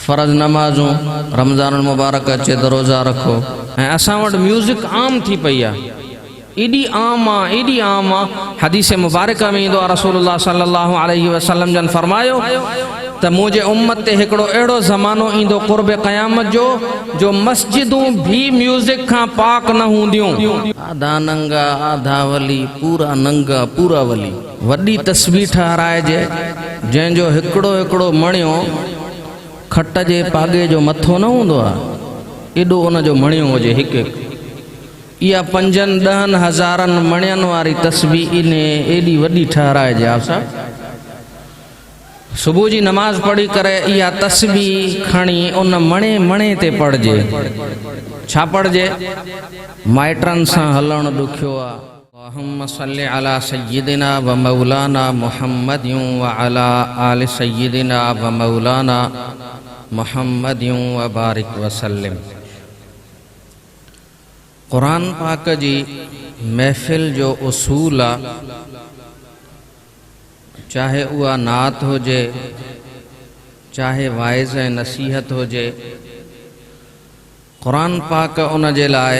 फ़र्ज़ नमाज़ूं, रमज़ान मुबारक अचे तो रोज़ा रखो। ऐं असां वटि म्यूज़िक आम थी पई आहे, एॾी आम आहे, एॾी आम आहे। हदीस मुबारक में ईंदो आहे, रसूलुल्लाह सल्लल्लाहु अलैहि वसल्लम जन फरमायो त मुंहिंजे उम्मत ते हिकिड़ो अहिड़ो ज़मानो ईंदो क़ुर्ब क़यामत जो मस्जिदूं भी म्यूज़िक खां पाक न हूंदियूं। आधा नंगा आधा वली, पूरा नंगा पूरा वली। वॾी तस्वीर ठाराइजे जंहिंजो हिकिड़ो हिकिड़ो मणियो खट जे पागे जो मथो न हूंदो आहे, एॾो उनजो मणियो हुजे हिकु हिकु। इहा 5-10 हज़ारनि मणियनि वारी तस्वीर इन एॾी वॾी ठहराइजे। आप साहब सुबुह जी नमाज़ पढ़ी करे इहा तस्वीर खणी उन मणे ते पढ़जे। छा पढ़जे? माइटनि सां हलणु ॾुखियो आहे। अल्लाहुम्मा सल्लि अला सय्यिदिना व मौलाना मुहम्मदिन व अला आलि सय्यिदिना व मौलाना मुहम्मदिन व बारिक वसल्लिम। कुरान पाक जी महफ़िल जो उसूल आहे, चाहे उहा नात हुजे, चाहे वाइज़ ऐं नसीहत हुजे, कुरान पाक उन जे लाइ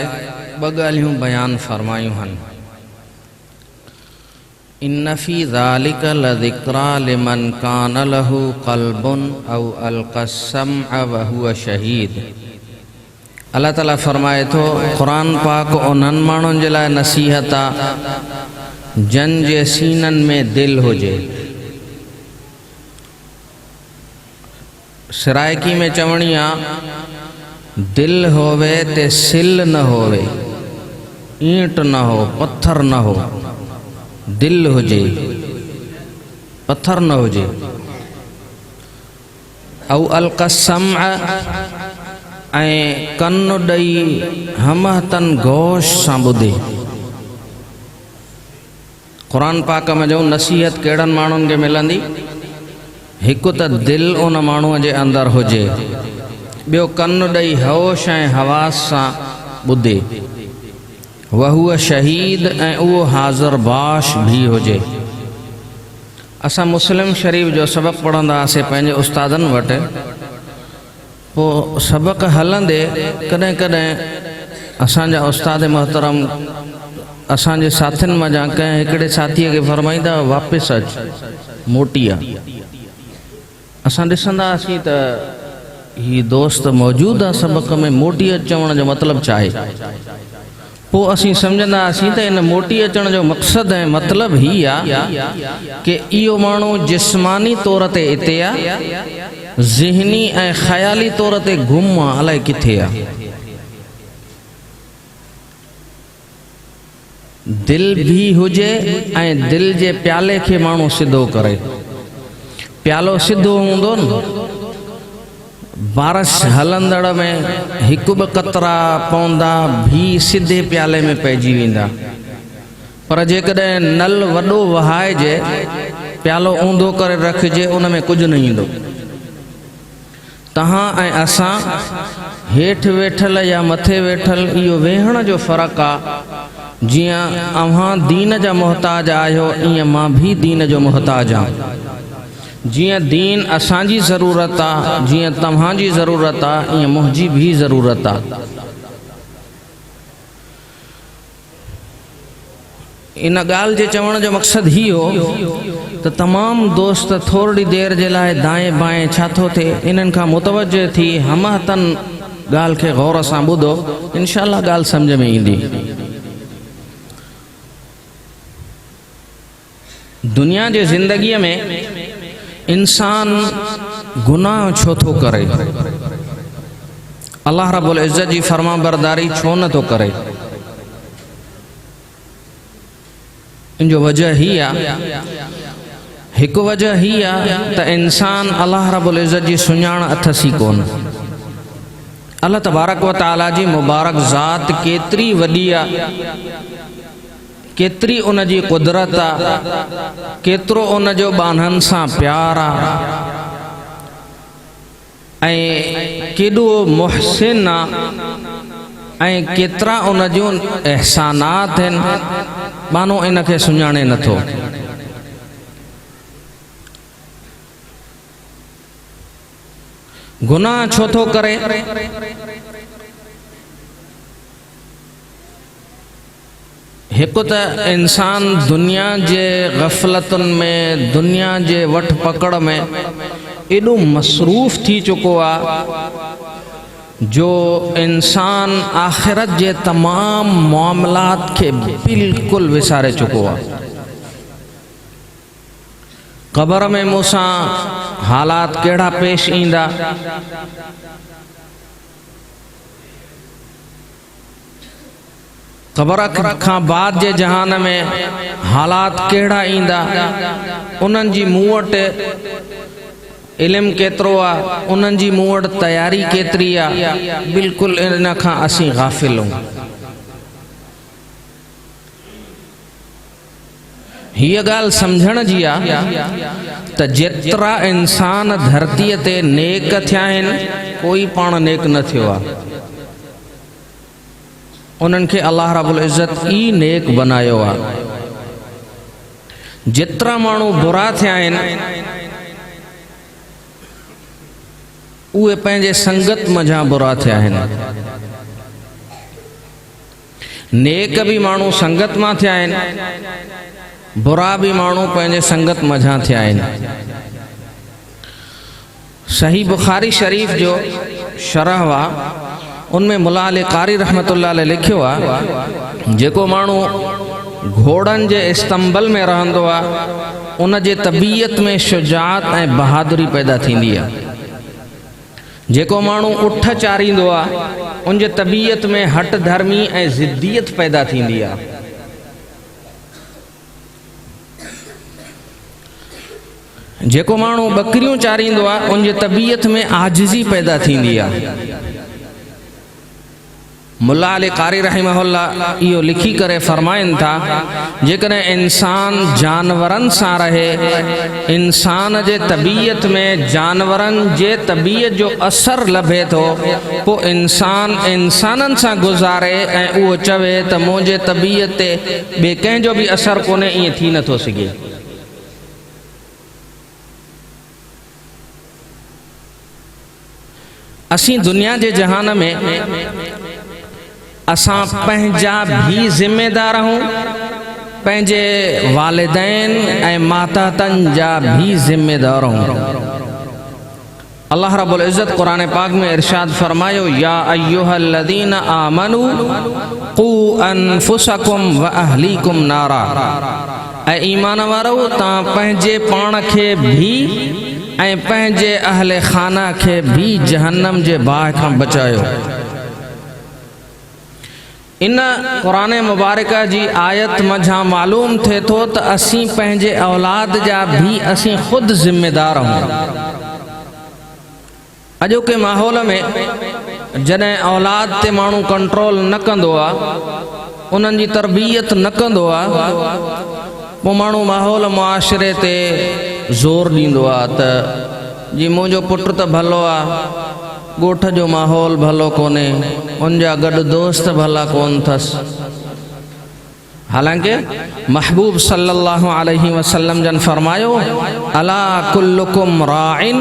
ॿ ॻाल्हियूं बयान फरमायूं आहिनि। इन्न फी ज़ालिका लज़िक्रा लिमन कान लहू क़ल्बुन औ अलक़ा सम्अ व हुव शहीद। अल्लाह ताला फरमाए थो, कुरान पाक उन्हनि माण्हुनि जे लाइ नसीहत आहे जन जे सीननि में दिल हुजे। सराइकी में चवणी आहे, दिल होवे ते सिल न होवे, ईंट न हो पत्थर न हो, दिल हुजे पत्थर न हुजे। औ अलक़ा सम्अ ऐं कन ॾेई हमहतन गोश सां ॿुधे। कुरान पाक में जो नसीहत कहिड़नि माण्हुनि खे मिलंदी? हिकु त दिल उन माण्हूअ जे अंदरि हुजे, ॿियो कन ॾेई होश ऐं हवास सां ॿुधे। वहुअ शहीद ऐं उहो हाज़िर बाश भी हुजे। असां मुस्लिम शरीफ़ जो सबक़ पढ़ंदा हुआसीं पंहिंजे उस्तादनि वटि। पोइ सबक़ हलंदे कॾहिं कॾहिं असांजा उस्ताद मोहतरम असांजे साथियुनि मां जा कंहिं हिकिड़े साथीअ खे फरमाईंदा, वापसि अच, मोटी आहे। असां ॾिसंदा हुआसीं त हीउ दोस्त मौजूदु आहे सबक़ में, मोटी अचण जो मतिलबु छा आहे? पोइ असीं सम्झंदा हुआसीं त इन मोटी अचण जो मक़सदु ऐं मतिलबु हीउ आहे कि इहो माण्हू जिस्मानी तौर ते इते आहे, ज़हनी ऐं ख़याली तौर ते गुम आहे, अलाए किथे आहे। दिल भी हुजे ऐं दिल जे प्याले खे माण्हू सिधो करे। प्यालो सिधो हूंदो न, बारिश हलंदड़ में हिकु ॿ कतरा पवंदा भी सिधे प्याले में पइजी वेंदा। पर जेकॾहिं नल वॾो वहाइजे, प्यालो ऊंधो करे रखिजे, उन में कुझु न ईंदो। तव्हां ऐं असां हेठि वेठल या मथे वेठल, इहो वेहण जो फ़र्क़ु आहे। जीअं अव्हां दीन जा मोहताज आहियो, ईअं मां भी दीन जो मोहताज आहियां। जीअं दीन असांजी ज़रूरत आहे, जीअं तव्हांजी ज़रूरत आहे, ईअं मुंहिंजी भी ज़रूरत आहे। इन ॻाल्हि जे चवण जो मक़सदु ही हो त तमामु दोस्त थोरी देर जे लाइ दाएं बाएं छा थो थिए इन्हनि खां मुतवजह थी हमहतन ॻाल्हि खे गौर सां ॿुधो, इंशाअल्लाह ॻाल्हि सम्झ में ईंदी। दुनिया जे ज़िंदगीअ में इंसान गुनाह छो थो करे? अल्लाह रब्बुल इज़्ज़त जी फर्मा बरदारी छो नथो करे? इन जो वजह ही आहे, हिकु वजह ही आहे त इंसान अल्लाह रब्बुल इज़्ज़त जी सुञाण अथसी कोन। अल्लाह तबारक व तआला जी मुबारक ज़ात केतिरी वॾी आहे, केतिरी उन जी कुदरत आहे, केतिरो उन जो ॿानहनि सां प्यार आहे ऐं केॾो मुहसिन आहे ऐं केतिरा उन जूं एहसानात आहिनि, मानो इन खे सुञाणे नथो। गुनाह छो थो करे? हिकु त इंसान दुनिया जे गफ़लतुनि में, दुनिया जे वठ पकड़ में एॾो मसरूफ़ थी चुको आहे जो इंसान आख़िरत जे तमाम मामलात के बिल्कुल विसारे चुको आहे। क़बर में मूंसां हालात कहिड़ा पेश ईंदा, क़बर खां बाद जे जहान में हालात कहिड़ा ईंदा, उन्हनि जी मूं वटि इल्मु केतिरो आहे, उन्हनि जी मूं वटि तयारी केतिरी आहे, बिल्कुलु इन खां असीं गाफ़िल आहियूं। हीअ ॻाल्हि सम्झण जी आहे त जेतिरा इंसान धरतीअ ते नेक थिया आहिनि, कोई पाण नेक न थियो आहे। उन्हनि खे अल्लाह रब्बुल इज़्ज़त ई नेक बनायो आहे। जेतिरा माण्हू बुरा थिया आहिनि, उहे पंहिंजे संगत मझां बुरा थिया आहिनि। नेक भी माण्हू संगत मां थिया आहिनि, बुरा भी माण्हू पंहिंजे संगत मझां थिया आहिनि। सही बुखारी शरीफ जो शरह वा, उनमें मुल्ला अली कारी रहमतुल्लाह अलैह लिखियो आहे, जेको माण्हू घोड़नि जे इस्तंबल में रहंदो आहे, उन जे तबीयत में शुजात ऐं बहादुरी पैदा थींदी आहे। जेको माण्हू उठ चारींदो आहे, उन जे तबीयत में हट धर्मी ऐं ज़िद्दियत पैदा थींदी आहे। जेको माण्हू बकरियूं चारींदो आहे, उन जे तबीयत में आजिज़ी पैदा थींदी आहे। मुल्ला अली कारी रहमहुल्लाह इहो लिखी करे फरमाइनि था, जेकॾहिं इंसान जानवरनि सां रहे, इंसान जे तबीयत में जानवरनि जे तबीयत जो असर लभे थो, पोइ इंसान इंसाननि सां गुज़ारे ऐं उहो चवे त मुंहिंजे तबीयत ते ॿिए कंहिंजो बि असर कोन्हे, ईअं थी नथो सघे। असीं दुनिया जे जहान में असां पंहिंजा भी ज़िम्मेदार आहियूं, पंहिंजे वालिदैन ऐं मातातनि जा भी ज़िम्मेदार आहियूं। अल्लाह रब्बुल इज़्ज़त क़ुरान पाक में इरशाद फरमायो, या अय्युहल्लज़ीना आमनू क़ू अनफुसकुम व अहलीकुम नारा। ऐं ईमान वारो, तव्हां पंहिंजे पाण खे भी ऐं पंहिंजे अहले खाना खे भी जहन्नम जे बाहि खां बचायो। इन क़ुरान मुबारक जी आयत मझां मालूम थे थो त असीं पंहिंजे औलाद जा भी असीं ख़ुदि ज़िम्मेदार आहियूं। अॼोके माहौल में जॾहिं औलाद ते माण्हू कंट्रोल न कंदो आहे, उन्हनि जी तरबियत न कंदो आहे, पोइ माण्हू माहौल मुआशिरे ते ज़ोर ॾींदो आहे त जी मुंहिंजो पुटु त भलो आहे, ॻोठ जो माहौल भलो कोन्हे, उनजा गॾु दोस्त भला कोन अथसि। हालांकि महबूब सल्लल्लाहु अलैहि वसल्लम जन फरमायो, अला कुल्लुकुम राइन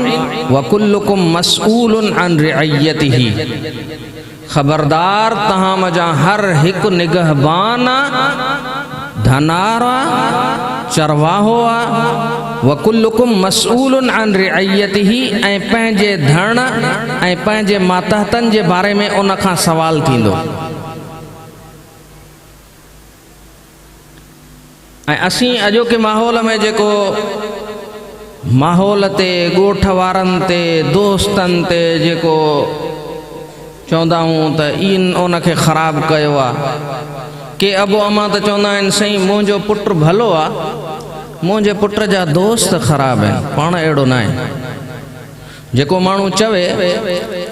व कुल्लुकुम मसऊलुन अन रिअयतिही। खबरदार, तहां मजा हर हिकु निगहबान, धनारा, चरवाहो आ, वकुल्लुकुम मसऊलुन अन रिअयतिही, ऐं पंहिंजे धन ऐं पंहिंजे मातहतनि जे बारे में उन खां सवाल थींदो। ऐं असीं अॼोके माहौल में जेको माहौल ते, ॻोठ वारनि ते, दोस्तनि ते जेको चवंदा आहियूं त इन उन खे ख़राब कयो आहे। के अबो अमा त चवंदा आहिनि, साईं मुंहिंजो पुटु भलो आहे, मुंहिंजे पुट जा दोस्त ख़राब आहिनि। पाण अहिड़ो न आहे। जेको माण्हू चवे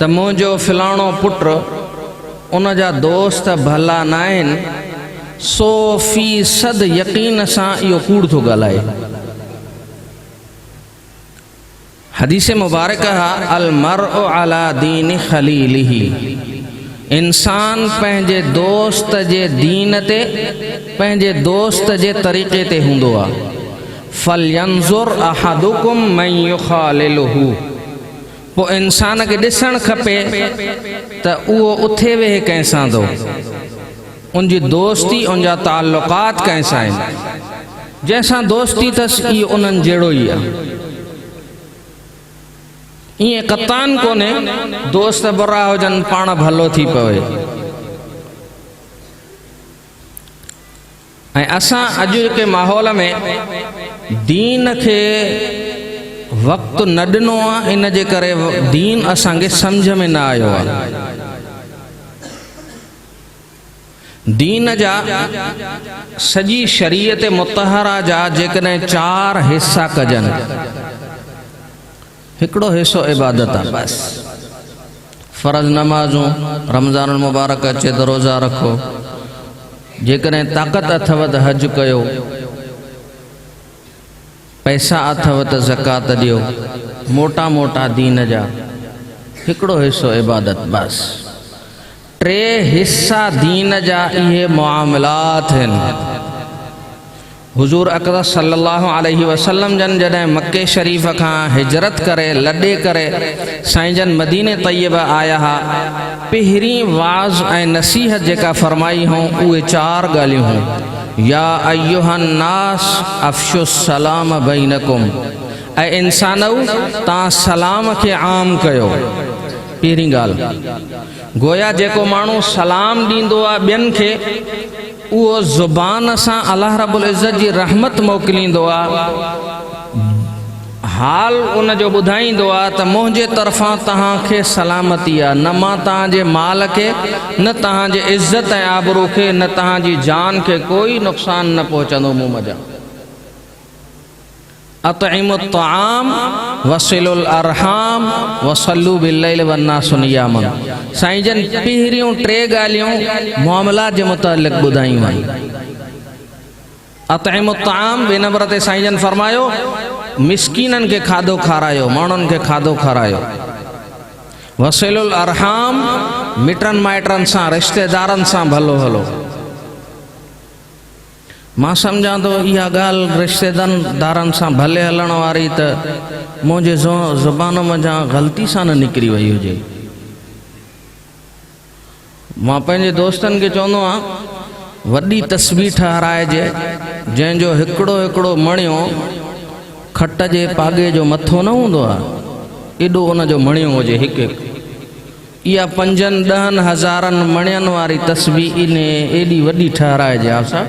त मुंहिंजो फलाणो पुटु, उन जा दोस्त भला न आहिनि, 100% यकीन सां इहो कूड़ थो ॻाल्हाए। हदीस मुबारक आहे, अल मर्उ अला दीन खलीलिही। इंसान पंहिंजे दोस्त जे दीन ते, पंहिंजे दोस्त जे तरीक़े ते हूंदो आहे। फलयंजुर अहदुकुम मन युखालिलहु। पोइ इंसान खे ॾिसणु खपे त उहो उथे वेहे कंहिंसां थो, उनजी दोस्ती उनजा ताल्लुकात कंहिंसां आहिनि। जंहिंसां दोस्ती अथसि इहो उन्हनि जहिड़ो ई आहे। ईअं कतान कोन्हे दोस्त बुरा हुजनि पाण भलो थी पवे। ऐं असां अॼु के माहौल में दीन खे वक़्तु न ॾिनो आहे, इन जे करे दीन असांखे सम्झ में न आयो आहे। दीन जा सॼी शरीयत मुतहरा जा जेकॾहिं 4 हिस्सा कजनि, हिकिड़ो हिस्सो इबादत आहे बस। फ़र्ज़ नमाज़ूं, रमज़ान मुबारक अचे त रोज़ा रखो, जेकॾहिं ताक़त अथव त हज कयो, पैसा अथव त ज़कात ॾियो। मोटा मोटा दीन जा हिकिड़ो हिस्सो इबादत बस। 3 हिस्सा दीन जा इहे मुआमलात आहिनि। हुज़ूर अकरम सल्लल्लाहु अलैहि वसल्लम जन जॾहिं मक्के शरीफ़ खां हिजरत करे लॾे करे साईं जन मदीने तैयबा आया हा, पहिरीं वाज़ ऐं नसीहत जेका फरमाई हुई उहे 4 ॻाल्हियूं हुयूं। या अय्युहन नास अफ़शु सलाम बैनकुम, ऐं इंसानऊ तव्हां सलाम खे आम कयो। पहिरीं ॻाल्हि, गोया जेको माण्हू सलाम ॾींदो आहे ॿियनि खे, उहो ज़ुबान सां अल्लाह रब्बुल इज़्ज़त जी रहमत मोकिलींदो आहे। हाल उन जो ॿुधाईंदो आहे त मुंहिंजे तरफ़ां तव्हांखे सलामती आहे, न मां तव्हांजे माल खे, न तव्हांजे इज़्ज़त ऐं आबरू खे, न तव्हांजी जान खे कोई नुक़सान न पहुचंदो मूं मज़ा। अतइमु तआम वसिलुल अरहाम वसल्लू बिल्लैल वन्नासु नियामन। साईं जन पहिरियों 3 ॻाल्हियूं मामलात जे मुतालिक़ ॿुधायूं आहिनि। अतइमु तआम 2 नंबर ते साईं जन फरमायो मिस्कीननि खे खाधो खारायो, माण्हुनि खे खाधो खारायो। वसिलुल अरहाम, मिटनि माइटनि सां रिश्तेदारनि सां भलो हलो। मां सम्झां थो इहा ॻाल्हि रिश्तेदारनि सां भले हलण वारी त मुंहिंजे ज़ुबान मञा ग़लती सां न निकिरी वई हुजे। मां पंहिंजे दोस्तनि खे चवंदो आहियां वॾी तस्बीह ठहिराइजे, जंहिंजो हिकिड़ो हिकिड़ो मणियो खट जे पागे जो मथो न हूंदो आहे, एॾो उनजो मणियो हुजे हिकु हिकु। इहा 5-10 हज़ारनि मणियनि वारी तस्बीह इन एॾी वॾी ठहिराइजे। आसा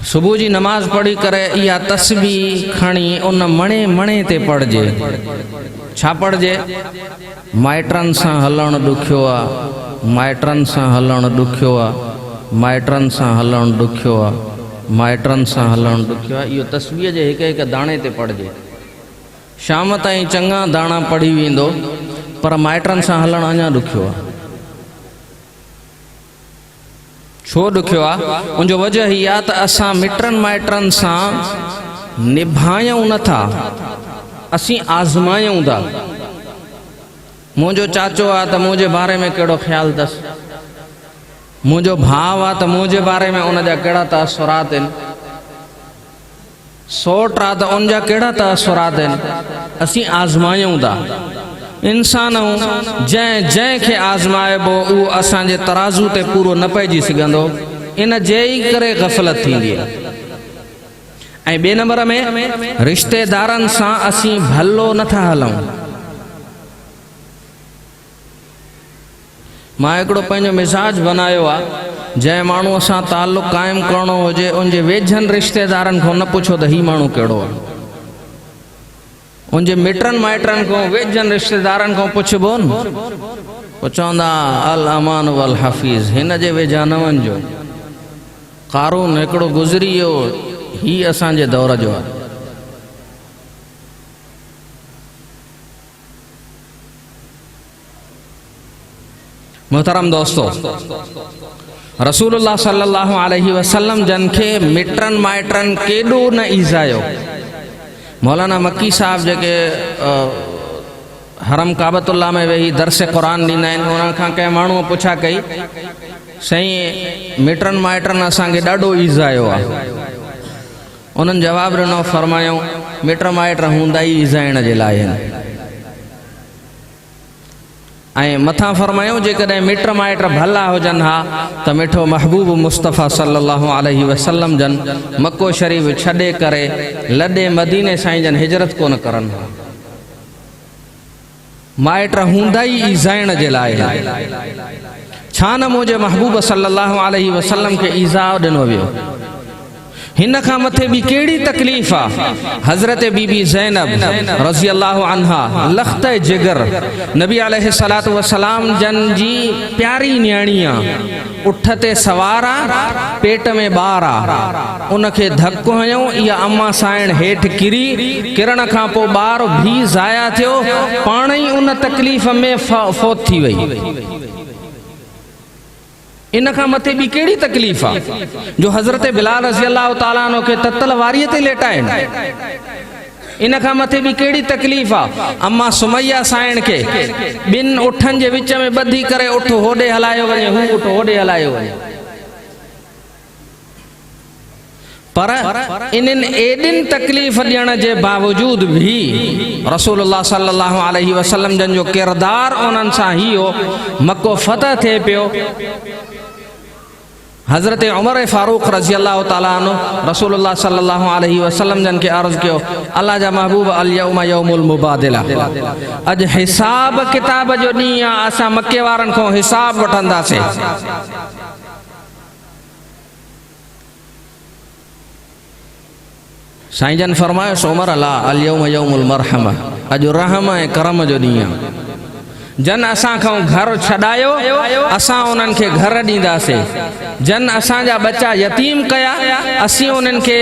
सुबुह जी नमाज़ पढ़ी करे इहा तस्बीह खणी उन मणे ते पढ़जे। छा पढ़जे? माइटनि सां हलणु ॾुखियो आहे, माइटनि सां हलणु ॾुखियो आहे, माइटनि सां हलणु ॾुखियो आहे, माइटनि सां हलणु ॾुखियो आहे। इहो तस्बीह जे हिकु हिकु दाणे ते पढ़जे। शाम ताईं चङा दाणा पढ़ी वेंदो, पर माइटनि सां हलणु अञा ॾुखियो आहे। छो ॾुखियो आहे? उनजो वजह हीअ आहे त असां मिटनि माइटनि सां निभायूं नथा, असीं आज़मायूं था। मुंहिंजो चाचो आहे त मुंहिंजे बारे में कहिड़ो ख़्यालु अथसि, मुंहिंजो भाउ आहे त मुंहिंजे बारे में उनजा कहिड़ा तासुरात आहिनि, सौट आहे त उनजा कहिड़ा तासुरात आहिनि। असीं आज़मायूं था। इंसान जंहिंखे आज़माइबो उहो असांजे तराज़ू ते पूरो न पइजी सघंदो, इन जे ई करे ग़फ़लत थींदी आहे। ऐं 2 नंबर में रिश्तेदारनि सां असीं भलो नथा हलूं। मां हिकिड़ो पंहिंजो मिज़ाज बनायो आहे, जंहिं माण्हूअ सां ताल्लुक़ क़ाइमु करणो हुजे उनजे वेझनि रिश्तेदारनि खां न पुछो त हीउ माण्हू कहिड़ो आहे। उनजे मिटनि माइटनि खां वेझनि रिश्तेदारनि खां पुछबो न, पोइ चवंदा अल अमान वल हफ़ीज़, हिन जे वेझा न वञिजो। क़ारून हिकिड़ो गुज़री वियो, हीउ असांजे दौर जो आहे। मोहतरम दोस्तों, रसूलुल्लाह सल्लल्लाहु अलैहि वसल्लम जन खे मिटनि माइटनि केॾो न ईज़ायो। मौलाना मक्की साहब जेके हरम काबतुल्लाह में वेही दर्स क़ुरान ॾींदा आहिनि, उन्हनि खां कंहिं माण्हूअ पुछा कई, साईं मिटनि माइटनि असांखे ॾाढो ईज़ायो आहे। उन्हनि जवाबु ॾिनो, फरमायूं मिट माइट हूंदा ई ईज़ाइण जे लाइ आहिनि। ऐं मथां फरमायूं जेकॾहिं मिट माइट भला हुजनि हा त मिठो महबूब मुस्तफ़ा सल्लल्लाहु अलैहि वसल्लम जन मक्को शरीफ़ छॾे करे लॾे मदीने साईं जन हिजरत कोन करनि हा। माइट हूंदा ई ईज़ाइण जे लाइ, छा न मुंहिंजे महबूब सल्लल्लाहु अलैहि वसल्लम खे ईज़ा ॾिनो वियो। हिन खां मथे बि कहिड़ी तकलीफ़ आहे। हज़रत बीबी ज़ैनब रज़ी अल्लाह अन्हा लख़्त जिगर नबी अलैहि सलातु वसलाम जन जी प्यारी न्याणी आहे, उठ ते सवार आहे, पेट में ॿार आहे, उनखे धक्को हयूं, इहा अम्मा साइण हेठि किरण खां पोइ ॿार भी ज़ाया थियो, पाण ई उन तकलीफ़ में फ़ौत थी वई। इन खां मथे बि कहिड़ी तकलीफ़ आहे जो हज़रत बिलाल रज़ी अल्लाह ताला अन्हु खे ततल वारीअ ते लेटाइनि। इन खां मथे बि कहिड़ी तकलीफ़ आहे अम्मा सुमैया साइण खे ॿिनि उठनि जे विच में ॿधी करे उठ होॾे हलायो वञे, हू उठ होॾे हलायो वञे। पर इन्हनि एॾिन तकलीफ़ ॾियण जे बावजूद भी रसूलुल्लाह सल्लल्लाहु अलैहि वसल्लम जन जो किरदार उन्हनि सां ही हो, मक्को फतह थिए पियो। हज़रत उमर फारूक रज़ी अल्लाह ताला अन्हु रसूलुल्लाह सल्लल्लाहु अलैहि वसल्लम जन के अर्ज़ कियो, अल्लाह जा महबूब अल यौम यौमुल मुबादिला, अज हिसाब किताब जो ॾींहुं आहे, असां मक्के वारनि खां हिसाब वठंदासीं। साईं जन फरमायो उमर अला अल यौम यौमुल मरहमा, अज रहम ऐं करम जो ॾींहुं आहे। जन असां खां घर छॾायो, असां उन्हनि खे घर ॾींदासीं। जन असांजा बच्चा यतीम कया, असीं उन्हनि खे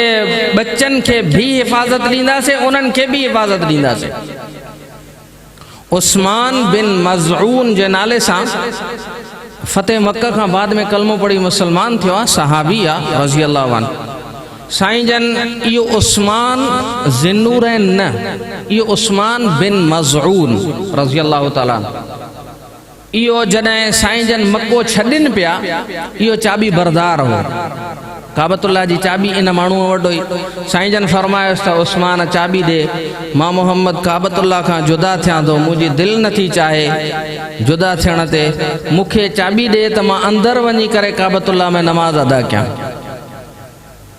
बच्चनि खे भी हिफ़ाज़त ॾींदासीं, उन्हनि खे भी हिफ़ाज़त ॾींदासीं। उस्मान बिन मज़ऊन जे नाले सां फतेह मक्का खां बाद में कलमो पढ़ी मुसलमान थियो आहे, सहाबी आहे रज़ी अल्लाह अन्हु। साईं जन इहो उस्मान ज़िन्नूरैन न, इहो उस्मान बिन मज़ऊन रज़ी अल्लाह ताला। इहो जॾहिं साईं जन मक्को छॾनि पिया, इहो चाबी बरदार हो, काबतुल्लाह जी चाबी इन माण्हूअ वटि हुई। साईं जन फरमायोसि त उस्मान चाबी ॾे, मां मोहम्मद काबतुल्लाह खां जुदा थियां थो, मुंहिंजी दिलि नथी चाहे जुदा थियण ते, मूंखे चाबी ॾे त मां अंदरि वञी करे काबतुल्लाह में नमाज़ अदा कयां।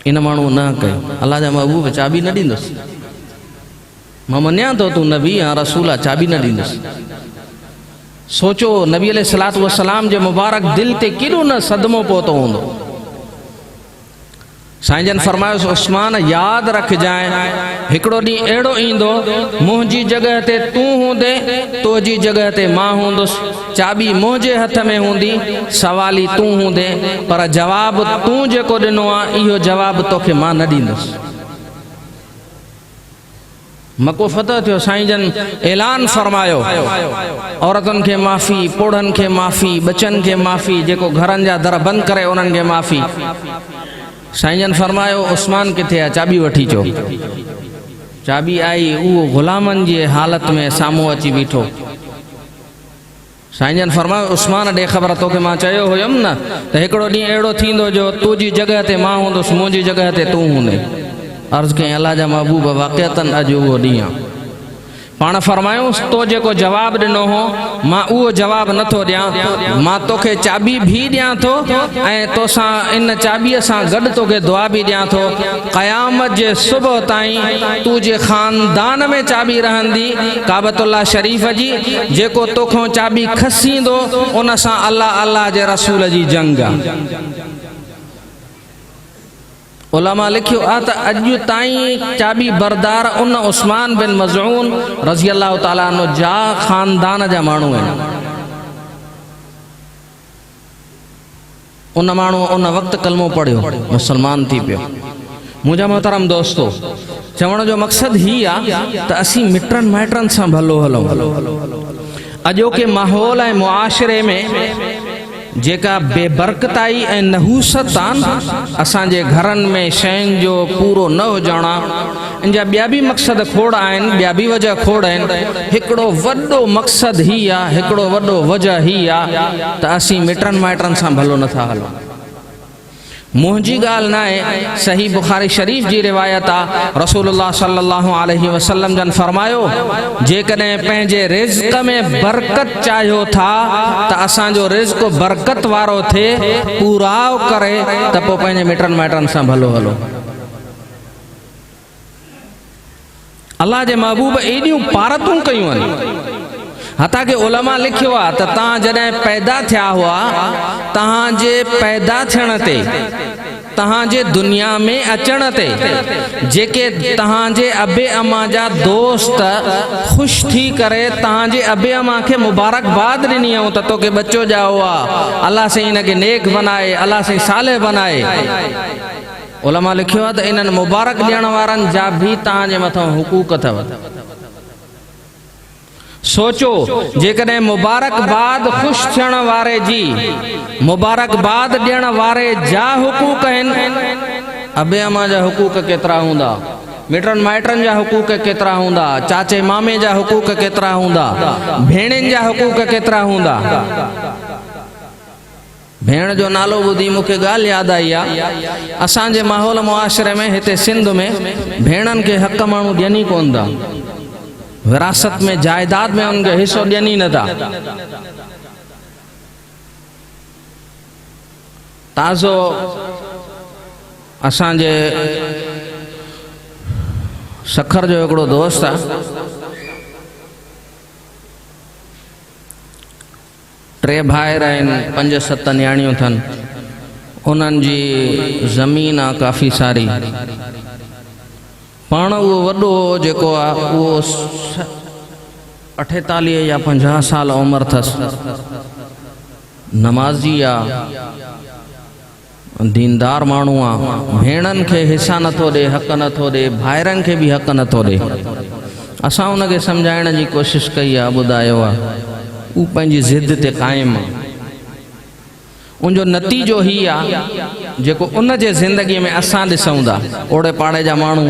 इन माण्हू न कयो, अल्लाह जा महबूब चाबी न ॾींदुसि, मां मञियां थो तूं नबी आहे रसूल आहे, चाबी न ॾींदुसि। सोचो नबी अलैहिस्सलातु वस्सलाम जे मुबारक दिल ते केॾो न सदमो पहुतो हूंदो। साईं जन फरमायोसि उस्मान यादि रखजांइ, हिकिड़ो ॾींहुं अहिड़ो ईंदो, मुंहिंजी जॻह ते तूं हूंदे, तुंहिंजी जॻह ते मां हूंदुसि, चाबी मुंहिंजे हथ में हूंदी, सवाली तूं हूंदे, पर जवाबु तूं जेको ॾिनो आहे इहो जवाबु तोखे मां न ॾींदुसि। मक्को फतह थियो, साईं जन ऐलान फरमायो, औरतुनि खे माफ़ी, पोढ़नि खे माफ़ी, बचनि खे माफ़ी, जेको घरनि जा दर बंदि करे उन्हनि खे माफ़ी। साईं जन फरमायो उस्मान किथे आहे, चाबी वठी अचो। चाबी आई, उहो ग़ुलामनि जी हालत में साम्हूं अची बीठो। साईं जन फरमायो उस्मान ॾे ख़बर, तोखे मां चयो हुयमि न त हिकिड़ो ॾींहुं अहिड़ो थींदो जो तुंहिंजी जॻह ते मां हूंदुसि, मुंहिंजी जॻह ते तूं हूंदे। अर्ज़ कयईं अल्लाह जा महबूब वाक़िअतन अॼु उहो ॾींहुं आहे। पाण फरमायूंसि तो जेको जवाबु ॾिनो हो मां उहो जवाबु नथो ॾियां, मां तोखे चाबी भी ॾियां थो ऐं तोसां इन चाबीअ सां गॾु तोखे दुआ बि ॾियां थो। क़यामत जे सुबुह ताईं तूं जे ख़ानदान में चाबी रहंदी काबतुल्लाह शरीफ़ जी, जेको तोखां चाबी खसींदो उन सां अल्लाह अल्लाह जे रसूल जी जंग आहे। उलमा लिखियो आहे त अॼु ताईं चाबी बरदार उन उस्मान बिन मज़ऊन रज़ी अल्लाह ताला अन्हु जा ख़ानदान जा माण्हू आहिनि। उन माण्हू उन वक़्तु कलमो पढ़ियो, मुसलमान थी पियो। मुंहिंजा मोहतरम दोस्तो, चवण जो मक़सदु ही आहे त असीं मिटनि माइटनि सां भलो हलूं। अॼोके माहौल ऐं मुआशिरे में जेका बेबरकताई ऐं नहूसत आहिनि, असांजे घरनि में शयुनि जो पूरो न हुजण आहे, इन जा ॿिया बि मक़सद खोड़ आहिनि, ॿिया बि वजह खोड़ आहिनि। हिकिड़ो वॾो मक़सदु ही आहे, हिकिड़ो वॾो वजह ही आहे त असीं मिटनि माइटनि सां भलो नथा हलूं। मुंहिंजी ॻाल्हि न आहे, सही बुखारी शरीफ़ जी रिवायत आहे, रसूलुल्लाह सल्लल्लाहु अलैहि वसल्लम जन फरमायो, जेकॾहिं पंहिंजे रिज़्क़ में बरकत चाहियो था त असांजो रिज़्क़ बरकत वारो थिए, पूराव करे त पोइ पंहिंजे मिटनि माइटनि सां भलो हलो। अल्लाह जे महबूब एॾियूं पारतूं कयूं आहिनि, हता कि उलमा लिखियो आहे त तव्हां जॾहिं पैदा थिया हुआ, तव्हांजे पैदा थियण ते, तव्हांजे दुनिया में अचण ते जेके तव्हांजे अबे अम्मा जा दोस्त ख़ुशि थी करे तव्हांजे अबे अम्मा खे मुबारकबाद ॾिनी ऐं त तोखे बच्चो ॼाओ आहे, अल्लाह साईं हिनखे नेक बनाए, अल्लाह साईं साले बनाए। उलमा लिखियो आहे त इन्हनि मुबारक ॾियण वारनि जा बि तव्हांजे मथां हुकूक अथव। सोचो, जेकॾहिं मुबारकबाद ख़ुशि थियण वारे जी, मुबारकबाद ॾियण वारे जा हुकूक आहिनि, अबे अम्मा जा हुकूक केतिरा हूंदा, मिटनि माइटनि जा हुकूक केतिरा हूंदा, चाचे मामे जा हुकूक केतिरा हूंदा, भेणनि जा हुकूक केतिरा हूंदा। भेण जो नालो ॿुधी मूंखे ॻाल्हि यादि आई आहे, असांजे माहौल मुआशिरे में हिते सिंध में भेणनि खे हक़ माण्हू ॾियनि ई कोन था, विरासत में जायदाद में उनके हिस्सो ॾियनि नथा। ताज़ो असांजे सखर जो हिकिड़ो दोस्त आहे, 3 भाइर आहिनि, 5-7 न्याणियूं अथनि, उन्हनि जी ज़मीन आहे काफ़ी सारी। पाण उहो वॾो जेको आहे उहो 48 या 50 साल उमिरि अथसि, नमाज़ी आहे, दीनदार माण्हू आहे, भेणनि खे हिसा नथो ॾे, हक़ नथो ॾे, भाइरनि खे बि हक़ नथो ॾे। असां उनखे सम्झाइण जी कोशिशि कई आहे, ॿुधायो आहे, उहो पंहिंजी ज़िद ते क़ाइमु आहे। उनजो नतीजो ही आहे जेको उन जे ज़िंदगीअ में असां ॾिसूं था, ओड़े पाड़े जा माण्हू,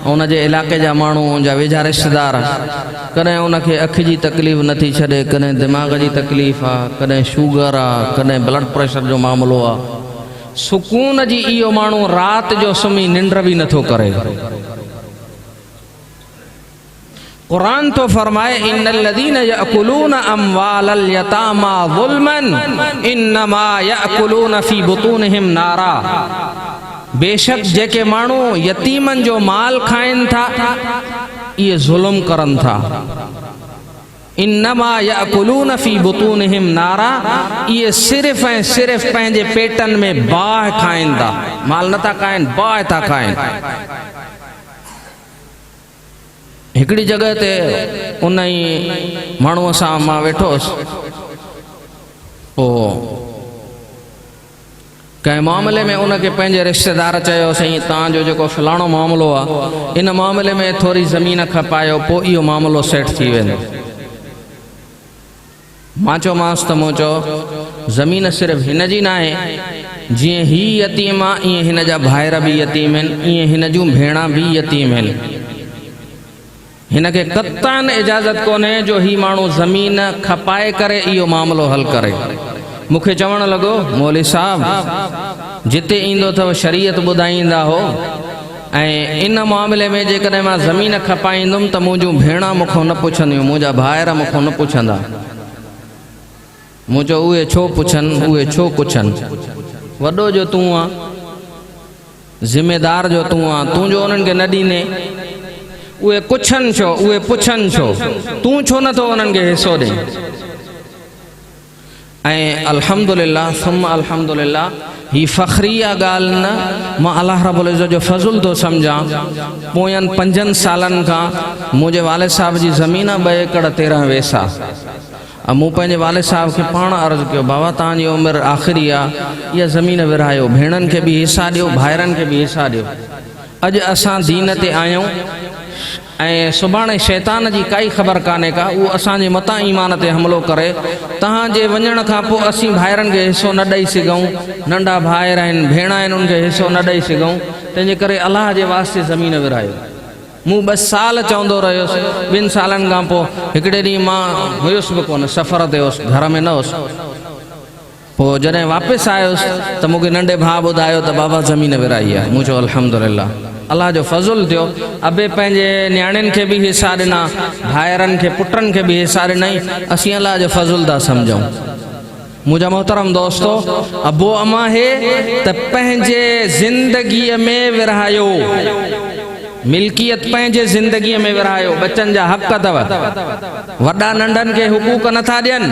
उनजे इलाइक़े जा माण्हू, उनजा वेझा रिश्तेदार, कॾहिं उनखे अखि जी तकलीफ़ नथी छॾे, कॾहिं दिमाग़ जी तकलीफ़ आहे, कॾहिं शुगर आहे, कॾहिं ब्लड प्रेशर जो मामलो आहे। सुकून जी इहो माण्हू राति जो सुम्ही निंड बि नथो करे। कुरान तो फरमाए, इन्नल्लज़ीन यअकुलून अम्वालल यतामा ज़ुल्मन इन्नमा यअकुलून फी बुतूनिहिम नारा। बेशक जेके माण्हू यतीमन जो माल खाइन था, ये जुल्म करन था। इन्नमा यअकुलून फी बुतूनिहिम नारा, ये सिर्फ ऐं सिर्फ पंहिंजे पेटन में बाह खाइन था, माल नथा खाइन, बाह था खाइन। हिकड़ी जगह ते उन ई माण्हूअ सां मां वेठोसि, पोइ कंहिं मामले में उनखे पंहिंजे रिश्तेदार चयो, साईं तव्हांजो जेको फलाणो मामलो आहे, इन मामले में थोरी ज़मीन खपायो, पोइ इहो मामलो सेट थी वेंदो। मां चयोमांसि त मूं चयो, ज़मीन सिर्फ़ु हिन जी न आहे, जीअं ही यतीम आहे ईअं हिन जा भाइर बि यतीम आहिनि, ईअं हिन जूं भेणा बि यतीम आहिनि। हिनखे कतन इजाज़त कोन्हे जो ही माण्हू ज़मीन खपाए करे इहो मामलो हल करे। मूंखे चवण लॻो, मौली साहब जिते ईंदो अथव शरीयत ॿुधाईंदा हो, ऐं इन मामले में जेकॾहिं मां ज़मीन खपाईंदुमि त मुंहिंजूं भेणा मूंखां न पुछंदियूं, मुंहिंजा भाइर मूंखां न पुछंदा। मूं चयो, उहे छो पुछनि, उहे छो पुछनि, वॾो जो तूं आहे, ज़िमेदार जो तूं आहे, तूं जो उन्हनि खे न ॾींदे, उहे कुछनि छो, उहे पुछनि छो, तूं छो नथो उन्हनि खे हिसो ॾे। ऐं अल्हम्दुलिल्लाह सुम्मा अल्हम्दुलिल्लाह, ही फ़ख्रिया ॻाल्हि न, मां अल्लाह रब्बुल इज़्ज़त जो फज़ुल थो सम्झां। पोयनि 5 सालनि खां मुंहिंजे वालिद साहब जी ज़मीन 2 एकड़ 13 वेसा। मूं पंहिंजे वालिद साहब खे पाण अर्ज़ु कयो, बाबा तव्हांजी उमिरि आख़िरी आहे, इहा ज़मीन विरहायो, भेणनि खे बि हिसा ॾियो, भाइरनि खे बि हिसा ॾियो। अॼु असां दीन ते आहियूं ऐं सुभाणे शैतान जी काई ख़बर कान्हे का, उहो असांजे मतां ईमान ते हमिलो करे। तव्हांजे वञण खां पोइ असीं भाइरनि खे हिसो न ॾेई सघूं, नंढा भाइर आहिनि, भेण आहिनि, उनखे हिसो न ॾेई सघूं, तंहिंजे करे अलाह जे वास्ते ज़मीन विरहायो। मूं 2 साल चवंदो रहियुसि, 2 सालनि खां पोइ हिकिड़े ॾींहुं मां हुयुसि बि कोन, सफ़र ते हुयुसि, घर में न हुयुसि, पोइ जॾहिं वापसि आयुसि त मूंखे नंढे भाउ ॿुधायो त बाबा ज़मीन विराई आहे। मूं चयो अल्हम्दुलिल्लाह, अलाह जो फज़ुल थियो। अबे पंहिंजे न्याणियुनि खे बि हिसा ॾिना, भाइरनि खे पुटनि खे बि हिसा ॾिनई। असीं अलाह जो फज़ुल था सम्झूं। मुंहिंजा मोहतरम दोस्तो, अबो अमा हे त पंहिंजे ज़िंदगीअ में विरहायो, मिल्कियत पंहिंजे ज़िंदगीअ में विरहायो। बच्चनि जा हक़ अथव, वॾा नंढनि खे हुकूक नथा ॾियनि।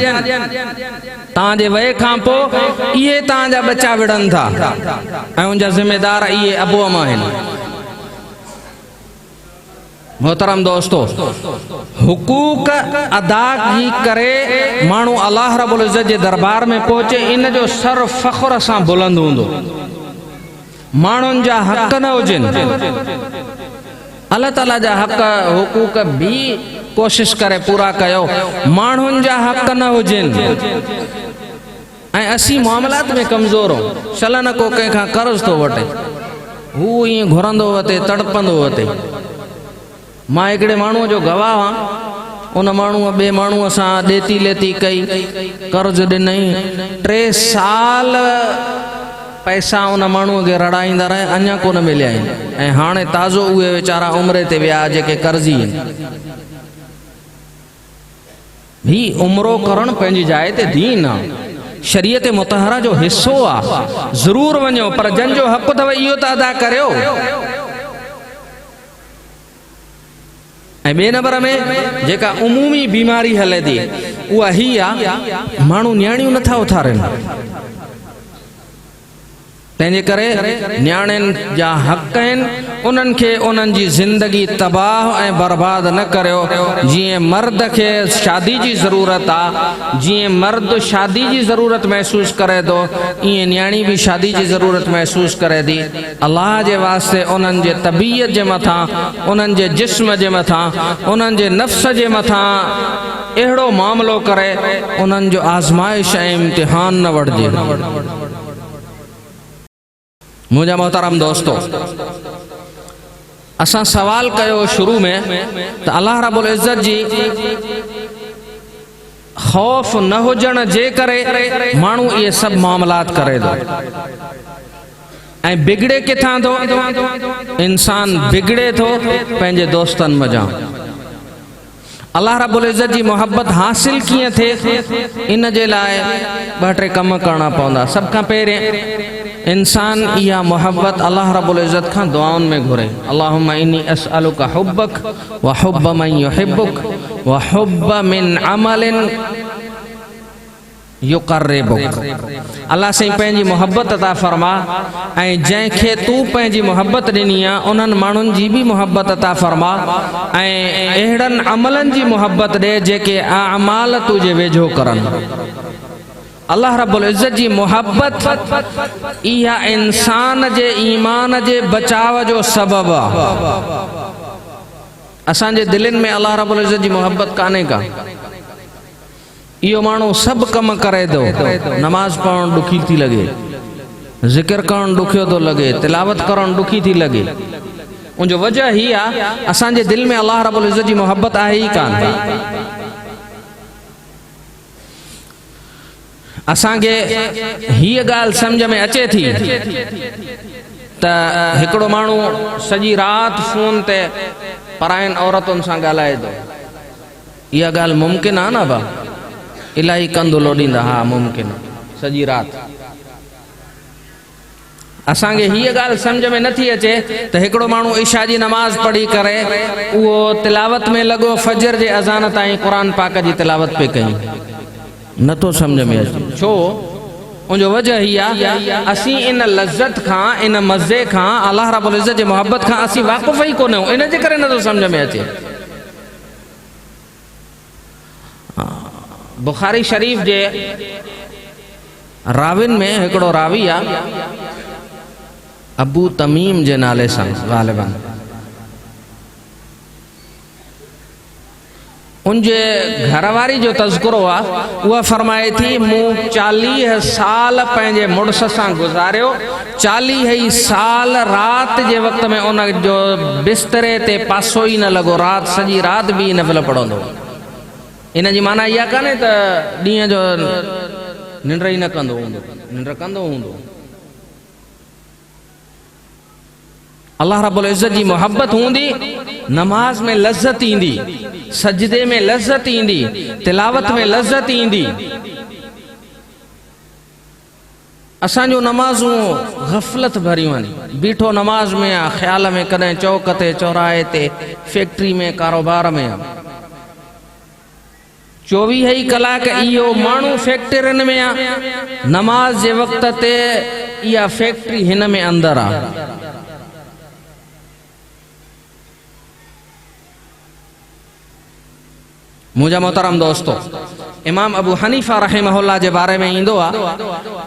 तव्हांजे वए खां पोइ इहे तव्हांजा बच्चा विढ़नि था ऐं उनजा ज़िम्मेदार इहे अबो अमा आहिनि। मोहतरम दोस्तो, हुकूक अदा की करे माण्हू अल्लाह रब्बुल इज़्ज़त जे दरबार में पहुचे, इन जो सर फ़ख्र सां बुलंद हूंदो। माण्हुनि जा हक़ न हुजनि, अल्लाह ताला जा हक़ हुकूक भी कोशिश करे पूरा कयो। माण्हुनि जा हक़ न हुजनि ऐं असीं मामलात में कमज़ोर आहियूं। चलन को कंहिंखां कर्ज़ थो वठे, हू ईअं घुरंदो वठे, तड़पंदो वठे। मां हिकिड़े माण्हूअ जो गवाह आहियां। उन माण्हूअ ॿिए माण्हूअ सां ॾेती लेती कई, कर्ज़ ॾिनई, 3 साल पैसा उन माण्हूअ खे रड़ाईंदा रहे, अञा कोन मिलिया आहिनि। ऐं हाणे ताज़ो उहे वीचारा उमिरि ते विया जेके कर्ज़ी आहिनि। ही उमिरो करणु पंहिंजी जाइ ते दीन आहे, शरीयत मुतहरा जो हिस्सो आहे। ज़रूर वञो, पर जंहिंजो हक़ अथव इहो त अदा करियो। ऐं ॿिए नंबर में जेका उमूमी बीमारी हले थी उहा ही आहे, माण्हू न्याणियूं नथा उथारनि। तंहिंजे करे न्याणियुनि जा हक़ आहिनि, उन्हनि खे उन्हनि जी ज़िंदगी तबाह ऐं बर्बाद न करियो। जीअं मर्द खे शादी जी ज़रूरत आहे, जीअं मर्द शादी जी ज़रूरत महसूस करे थो, ईअं न्याणी भी शादी जी ज़रूरत महसूस करे थी। अल्लाह जे वास्ते उन्हनि जे तबीयत जे मथां, उन्हनि जे जिस्म जे मथां, उन्हनि जे नफ़्स जे मथां अहिड़ो मामिलो करे उन्हनि जो आज़माइश ऐं इम्तिहान न वठिजे। मुझा मोहतरम दोस्तो, असां सवाल कयो शुरू में त अल्लाह रब्बुल इज़्ज़त जी खौफ न हुजण जे करे माण्हू इहे सभु मामलात करे थो। ऐं बिगड़े किथां थो? इंसान बिगड़े थो पंहिंजे दोस्तनि मज़ा। अल्लाह रब्बुल इज़्ज़त जी मोहब्बत हासिल कीअं थिए, इन जे लाइ 2-3 कम करणा पवंदा। सब खां पहिरें इंसान इहा मोहब्बत अल्लाह रब्बुल इज़्ज़त खां दुआउनि में घुरे। अल्लाहुम्मा इन्नी अस्अलुका हुब्बक व हुब्ब मन युहिब्बुक व हुब्ब मिन अमलिन युक़र्रिबुक। अल्लाह से पंहिंजी मोहब्बत अता फरमा ऐं जंहिंखे तूं पंहिंजी मोहब्बत ॾिनी आहे उन्हनि माण्हुनि जी बि मोहब्बत अता फरमा ऐं अहिड़नि अमलनि जी मोहब्बत ॾे जेके अमाल तुंहिंजे वेझो करनि। अल्लाह रब्बुल इज़्ज़त जी मोहब्बत इहा इंसान जे ईमान जे बचाव जो सबब आहे। असांजे दिलनि में अल्लाह रब्बुल इज़्ज़त जी मोहब्बत कान्हे का। इहो माण्हू सभु कम करे थो, नमाज़ पढ़णु ॾुखी थी लॻे, ज़िक्र करणु ॾुखियो थो लॻे, तिलावत करणु ॾुखी थी लॻे। उनजो वजह ही आहे असांजे दिलि में अल्लाह रब्बुल इज़्ज़त जी मोहब्बत आहे ई कान। असांखे हीअ ॻाल्हि सम्झ में अचे थी त हिकिड़ो माण्हू सॼी राति फ़ोन ते परायनि औरतुनि सां ॻाल्हाए थो। इहा ॻाल्हि मुमकिन आहे न बा? इलाही कंधु लोॾींदा, हा मुमकिन, सॼी राति। असांखे हीअ ॻाल्हि सम्झ में नथी अचे त हिकिड़ो माण्हू इशा जी नमाज़ पढ़ी करे उहो तिलावत में लॻो, फजर जे अज़ान ताईं क़ुर पाक जी तिलावत पे कई। नथो सम्झ में अचे। छो? उनजो वजह ही आहे असीं इन लज़्ज़त खां, इन मज़े खां, अल्लाह रब्बुल इज़्ज़त जी मोहब्बत खां असीं वाक़ुफ़ ई कोन आहियूं। इन जे करे नथो सम्झ में अचे। बुखारी शरीफ़ जे राविन में हिकिड़ो रावी आहे अबू तमीम जे नाले सां ग़ालिबन। उनजे घरवारी जो तज़किरो आहे, उहा फरमाए थी मूं 40 साल पंहिंजे मुड़ुस सां गुज़ारियो। 40 साल राति जे वक़्त में उन जो बिस्तरे ते पासो ई न लॻो, राति सॼी राति बि नफ़िल पढ़ंदो। इन जी माना इहा कान्हे त ॾींहं जो निंड ही न कंदो हूंदो, निंड कंदो हूंदो। अल्लाह रब्बुल इज़्ज़त जी मोहब्बत हूंदी, नमाज में लज़्ज़त ईंदी, सजदे में लज़्ज़त ईंदी, तिलावत में लज़्ज़त ईंदी। असांजो नमाज़ूं गफ़लत भरियूं आहिनि, बीठो नमाज में आ, ख़्याल में कॾहिं चौक ते, चौराहे ते, फैक्ट्री में, कारोबार में आ। 24 ई कलाक इहो माण्हू फैक्ट्रियुनि में आ, नमाज जे वक़्त ते इहा फैक्ट्री हिन में अंदर आ। मुझा मोहतरम दोस्तों, इमाम अबू हनीफा रहमहुल्लाह जे बारे में ईंदो आ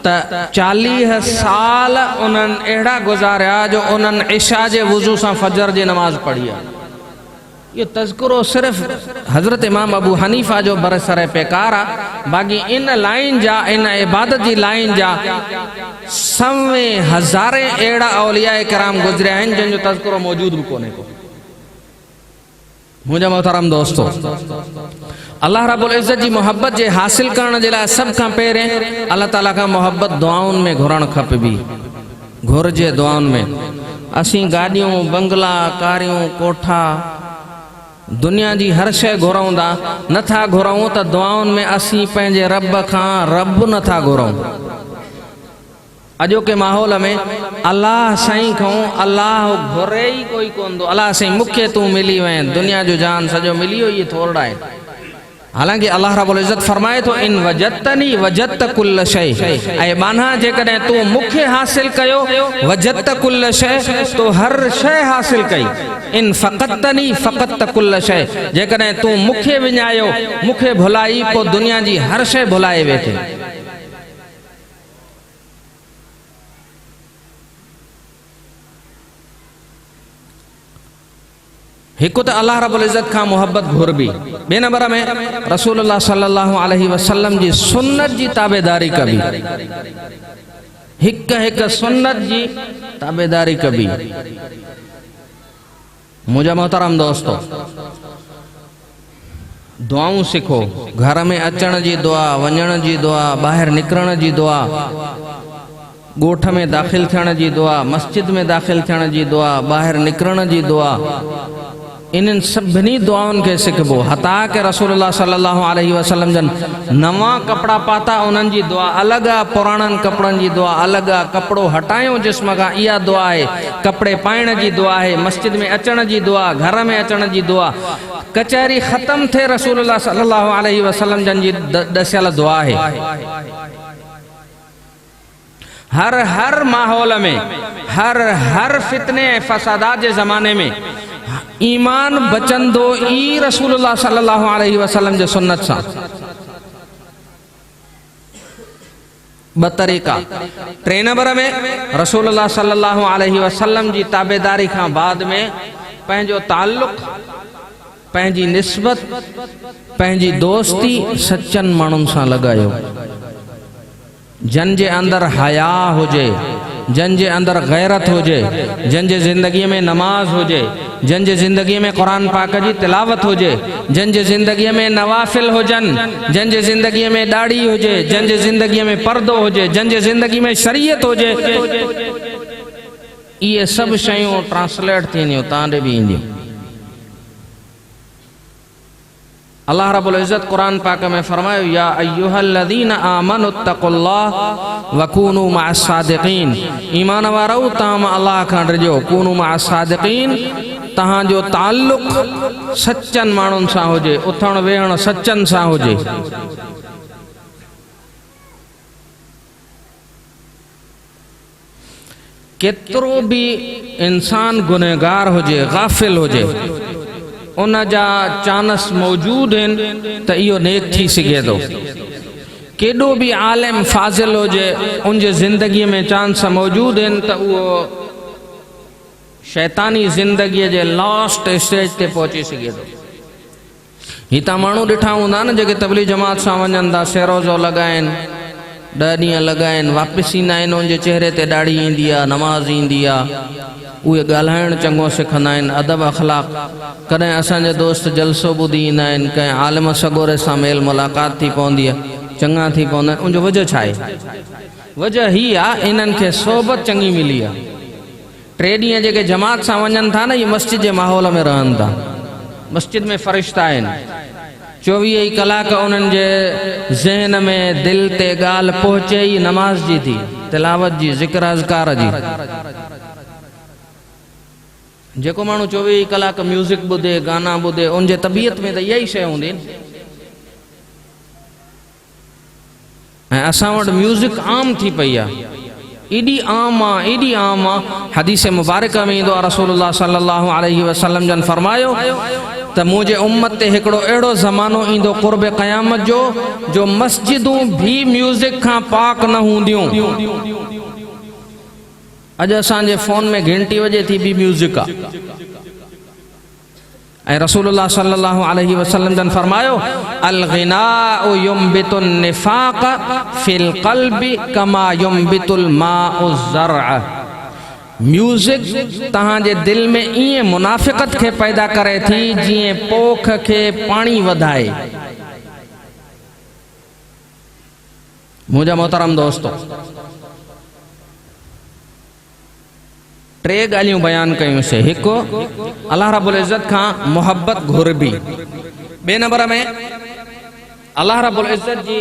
त 40 साल उन्हनि अहिड़ा गुज़ारिया जो उन्हनि इशा जे वुज़ू सां फजर जी नमाज़ पढ़ी आहे। ये तज़किरो सिर्फ़ हज़रत इमाम अबू हनीफा जो बरसर बेकार आहे, बाक़ी इन लाइन जा, इन इबादत जी लाइन जा सवे हज़ारे अहिड़ा औलिया किराम गुज़रिया आहिनि जिन जो तज़किरो मौजूद भी कोन्हे को। मुझा मोहतरम दोस्तों, अल्लाह रब्बुल इज़्ज़त जी मोहब्बत जे हासिल करण जे लाइ सभ खां पहिरें अल्लाह ताला खां मोहब्बत दुआउनि में घुरणु खपबी। घुरिजे दुआउनि में। असीं गाॾियूं, बंगला, कारियूं, कोठा, दुनिया जी हर शइ घुरऊं था, नथा घुरऊं त दुआउनि में असीं पंहिंजे रब खां रब नथा घुरऊं। अॼोके माहौल में अल्लाह साईं खां अल्लाह घुरे ई कोई कोन थो। अल्लाह साईं मूंखे तूं मिली वएं, दुनिया जो जान सॼो मिली वियो, इहे थोरा आहे। हालांकि अल्लाह रब्बुल इज़्ज़त फरमाए थो, इन वजदतनी वजदत कुल्ल शै, ऐं माना जेकॾहिं तूं मूंखे हासिल कयो, वजदत कुल्ल शै, तो हर शइ हासिल कई। इन फ़क़तनी फ़क़त कुल्ल शै, जेकॾहिं तूं मूंखे विञायो, मूंखे भुलाई, पोइ दुनिया जी हर शइ भुलाए वेठे। हिकु त अल्लाह रब्बुल इज़्ज़त खां मोहब्बत घुरबी, ॿिए नंबर में रसूलुल्लाह सल्लल्लाहु अलैहि वसल्लम जी सुन्नत जी ताबेदारी कबी। हिक हिक सुन्नत जी ताबेदारी कबी। मुझा मोहतरम दोस्तों, दुआऊं सिखो। घर में अचण जी दुआ, वञण जी दुआ, ॿाहिरि निकिरण जी दुआ, ॻोठ में दाख़िल थियण जी दुआ, मस्जिद में दाख़िल थियण जी दुआ, ॿाहिरि निकिरण जी दुआ, इन्हनि सभिनी दुआउनि खे सिखबो। हता के रसूलुल्लाह सल्लल्लाहु अलैहि वसल्लम जन नवा कपड़ा पाता, उन्हनि जी दुआ अलॻि आहे, पुराणनि कपड़नि जी दुआ अलॻि आहे। कपिड़ो हटायो जिस्म खां, इहा दुआ आहे। कपिड़े पाइण जी दुआ आहे, मस्जिद में अचण जी दुआ, घर में अचण जी दुआ, कचहरी ख़त्म थिए रसूलुल्लाह सल्लल्लाहु अलैहि वसल्लम जन जी दसियल दुआ आहे। हर माहौल में, हर फितने फसादात जे ज़माने में ईमान बचंदो ई रसूलुल्लाह सल्लल्लाहु अलैहि वसल्लम जे सुन्नत सां। ब तरीक़ा। टे नंबर में रसूलुल्लाह सल्लल्लाहु अलैहि वसल्लम जी ताबेदारी खां बाद में पंहिंजो ताल्लुक़, पंहिंजी निस्बत, पंहिंजी दोस्ती सच्चनि माण्हुनि सां लॻायो। जन जे अंदर हया हुजे, जन जे अंदर गैरत हुजे, जन जे ज़िंदगी में नमाज हुजे, जन जे ज़िंदगी में कुरान पाक जी तिलावत हुजे, जन जे ज़िंदगी में नवाफिल हुजन, जन जे ज़िंदगी में दाढ़ी हुजे, जन जे ज़िंदगी में पर्दो हुजे, जन जे ज़िंदगी में शरीयत हुजे, ये सब शयूं ट्रांसलेट थींदियूं, तव्हां बि ईंदियूं। अल्लाह रब्बुल इज़्ज़त कुरान पाक में फरमायो, या अय्युहल्लज़ीना आमनुत्तक़ुल्लाह वकूनू मअस्सादिक़ीन। ईमान वारो तव्हां अल्लाह खां डरिजो, कूनू मअस्सादिक़ीन, तव्हांजो ताल्लुक़ सच्चनि माण्हुनि सां हुजे, उथण वेहण सच्चनि सां हुजे। केतिरो भी इंसान गुनहगार हुजे, गाफिल हुजे, उन जा चांस मौजूद आहिनि त इहो नेक थी सघे थो। केॾो भी आलिम फाज़िल हुजे, उन जे ज़िंदगीअ में चांस मौजूद आहिनि त उहो शैतानी ज़िंदगीअ जे लास्ट स्टेज ते पहुची सघे थो। ही तव्हां माण्हू ॾिठा हूंदा न जेके तबलीग जमात सां वञनि था, शेरोज़ो लॻाइनि, 10 ॾींहं लॻाइनि, वापसि ईंदा आहिनि, उनजे चेहरे ते दाढ़ी ईंदी आहे, नमाज़ ईंदी आहे, उहे ॻाल्हाइण चङो सिखंदा आहिनि, अदब अख़लाक। कॾहिं असांजे दोस्त जलसो ॿुधी ईंदा आहिनि, कंहिं आलिम सगोरे सां मेल मुलाक़ात थी पवंदी आहे, चंगा थी पवंदा आहिनि। उनजो वजह छा आहे? वजह ही आहे इन्हनि खे सोबत चङी मिली आहे। 3 ॾींहं जेके जमात सां वञनि था न, इहे मस्जिद जे माहौल में रहनि था। मस्जिद में फ़रिश्ता आहिनि, 24 कलाक उन्हनि जे ज़हन में दिल ते ॻाल्हि पहुचे ई नमाज जी थी, तिलावत जी, ज़िक्र अज़कार जी। जेको माण्हू 24 कलाक म्यूज़िक ॿुधे, गाना ॿुधे, उनजे तबियत में त इहा ई शइ हूंदी। ऐं असां वटि म्यूज़िक आम थी पई आहे, एॾी आम आहे, एॾी आम आहे। हदीस मुबारक में ईंदो आहे, रसूलुल्लाह सल्लल्लाहु अलैहि वसल्लम जन फरमायो त मुंहिंजे उम्मत ते हिकिड़ो अहिड़ो ज़मानो ईंदो क़ुर्ब क़यामत जो मस्जिदूं भी म्यूज़िक खां पाक न हूंदियूं। अॼु असांजे फ़ोन में घंटी वॼे थी बि म्यूज़िक आहे। ऐं रसूलुल्लाह सल्लल्लाहु अलैहि वसल्लम जन फरमायो, अल गिनाउ युम्बितुन निफाक फिल क़ल्बि कमा युम्बितुल माउ ज़रअ। म्यूज़िक तव्हांजे दिल में ईअं मुनाफ़िक़त खे पैदा करे थी जीअं पोख खे पाणी वधाए। मुंहिंजा मोहतरम दोस्तो, 3 ॻाल्हियूं बयान कयूंसीं। हिकु, अल्लाह रब्बुल इज़्ज़त खां मोहब्बत घुरबी। 2 नंबर में अल्लाह रब्बुल इज़्ज़त जी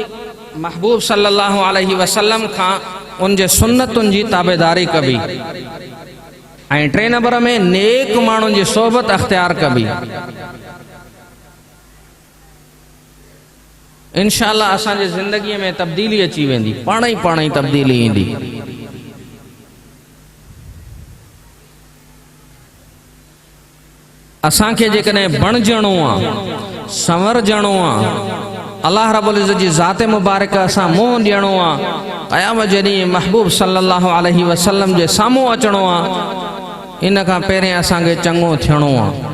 महबूब सल्लल्लाहु अलैहि वसल्लम खां उनजे सुन्नतुनि जी ताबेदारी कबी। ऐं 3 नंबर में नेक माण्हुनि जी सोबत अख्तियार कबी। इंशाअल्लाह असांजे ज़िंदगीअ में तब्दीली अची वेंदी, पाण ई तब्दीली ईंदी। असांखे जेकॾहिं बणजणो आहे, संवरजणो आहे, अल्लाह रब्बुल इज़्ज़त जी ज़ात मुबारक सां मोह ॾियणो आहे, क़यामत जे ॾींहुं महबूब सल्लल्लाहु अलैहि वसल्लम जे साम्हूं अचणो आहे, इन खां पहिरें असांखे चङो थियणो आहे।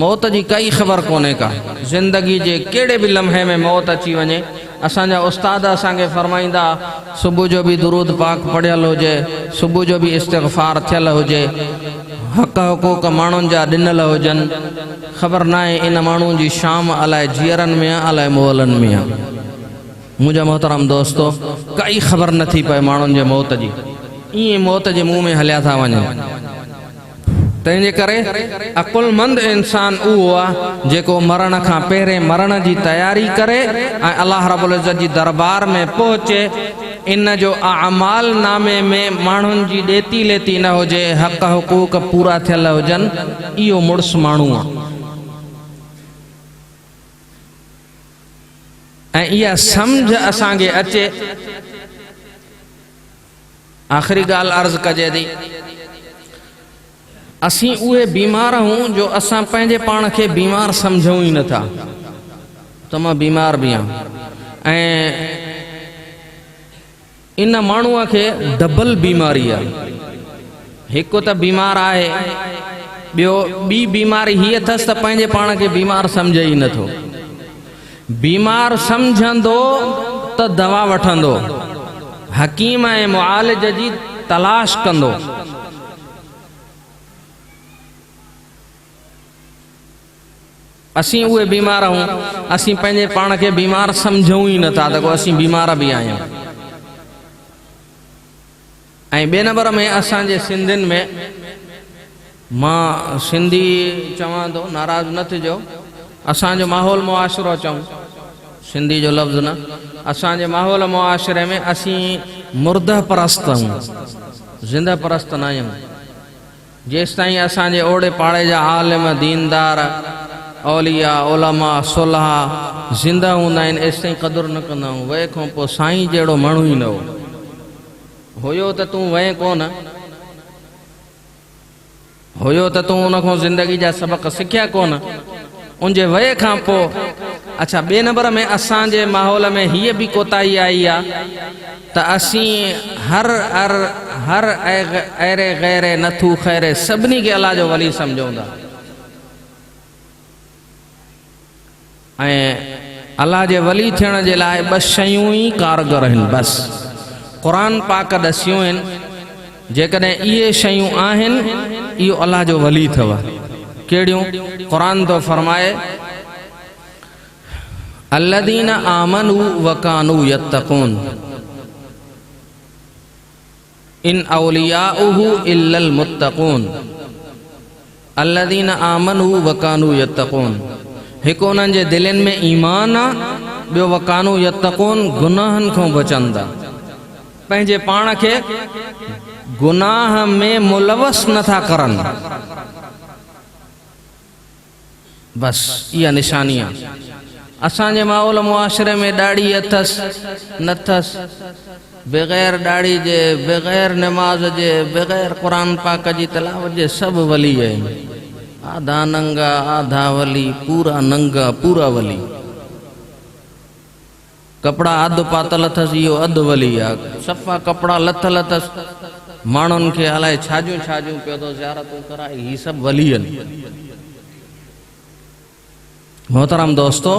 मौत जी काई ख़बर कोन्हे का। ज़िंदगी जे कहिड़े बि लम्हे में मौत अची वञे। असांजा उस्ताद असांखे फरमाईंदा, सुबुह जो बि दुरूद पाक पढ़ियल हुजे, सुबुह जो बि इस्तिग़फ़ार थियल हुजे, हक़ हुक़ूक़ माण्हुनि जा ॾिनल हुजनि। ख़बर न आहे इन माण्हू जी शाम अलाए जीअरनि में आहे, अलाए मोहलनि में आहे। मुंहिंजा मोहतरम दोस्तो, काई ख़बर नथी पए माण्हुनि जे मौत जी, ईअं मौत जे मुंहं में हलिया था वञनि। तंहिंजे करे अकुलमंद इंसान उहो आहे जेको मरण खां पहिरें मरण जी तयारी करे ऐं अल्लाह रब्बुल इज़्ज़त जी दरबार में पहुचे। इन जो अमाल नामे में माण्हुनि जी ॾेती लेती न हुजे, हक़ हुक़ूक़ पूरा थियल हुजनि, इहो मुड़ुस माण्हू आहे। ऐं इहा सम्झ असांखे अचे। आख़िरी ॻाल्हि अर्ज़ कजे थी, असीं उहे बीमार आहियूं जो असां पंहिंजे पाण खे बीमार सम्झूं ई नथा। त मां बीमार बि आहियां। ऐं इन माण्हूअ खे डबल बीमारी आहे। हिकु त बीमार आहे, ॿी बीमारी हीअ अथसि त पंहिंजे पाण खे बीमार सम्झे ई नथो। बीमार सम्झंदो त दवा वठंदो, हकीम ऐं मुआलिज जी तलाश कंदो। असीं उहे बीमार आहियूं, असीं पंहिंजे पाण खे बीमार सम्झूं ई नथा त को असीं बीमार बि आहियूं। ऐं 2 नंबर में असांजे सिंधियुनि में, मां सिंधी चवां थो, नाराज़ न थिजो, असांजो माहौल मुआशिरो चऊं, सिंधी जो लफ़्ज़ न, असांजे माहौल मुआशिरे में असीं मुर्द परस्त आहियूं, ज़िंदा परस्त न आहियूं। जेसि ताईं असांजे ओड़े पाड़े जा आलिम, दीनदार, औलिया, उलमा, सुलहा ज़िंदा हूंदा आहिनि, एसि ताईं क़दुरु न कंदा आहियूं। वए खां पोइ साईं जहिड़ो माण्हू ई न हो। हुयो त तूं वए कोन, हुयो त तूं उन खां ज़िंदगी जा सबक़ सिखिया कोन, उनजे वए खां पोइ। अच्छा, 2 नंबर में असांजे माहौल में हीअ बि कोताही आई आहे त असीं हर ऐरे गैरे नथू खैरे सभिनी खे अल्लाह जो वली सम्झूं था। ऐं अल्लाह जे वली थियण जे लाइ 2 शयूं ई कारगर आहिनि बसि। क़ुरान पाक ॾसियूं आहिनि, जेकॾहिं इहे शयूं आहिनि, इहो अल्लाह जो वली अथव। कहिड़ियूं? क़ुरान थो फरमाए, अल्लदीना आमनू व कानू यत्तकून इन औलियाउहु इल्लल मुत्तकून। अल्लदीना आमनू व कानू यत्तकून, हिकु उन्हनि जे दिलनि में ईमान आ, ॿियो व कानू यत्तकून गुनाहनि खां बचंदा, पंहिंजे पाण खे गुनाह में मुलवस नथा करनि। बस इहा निशानी आहे। असांजे माहौल मुआशरे में ॾाढ़ी अथसि नथसि, बग़ैर ॾाढ़ी जे, बग़ैर नमाज जे, बग़ैर क़ुरान पाक जी तिलावत जे सभु वली आहिनि। आधा नंगा आधा वली, पूरा नंगा पूरा वली। कपड़ा अधु पातल अथसि, इहो अधु वली आहे। सफ़ा कपड़ा लथल अथसि, माण्हुनि खे अलाए छाजूं छाजूं पियो थो ज़ियारतूं कराए, ही सभु वली आहिनि। मोहतरम दोस्तो,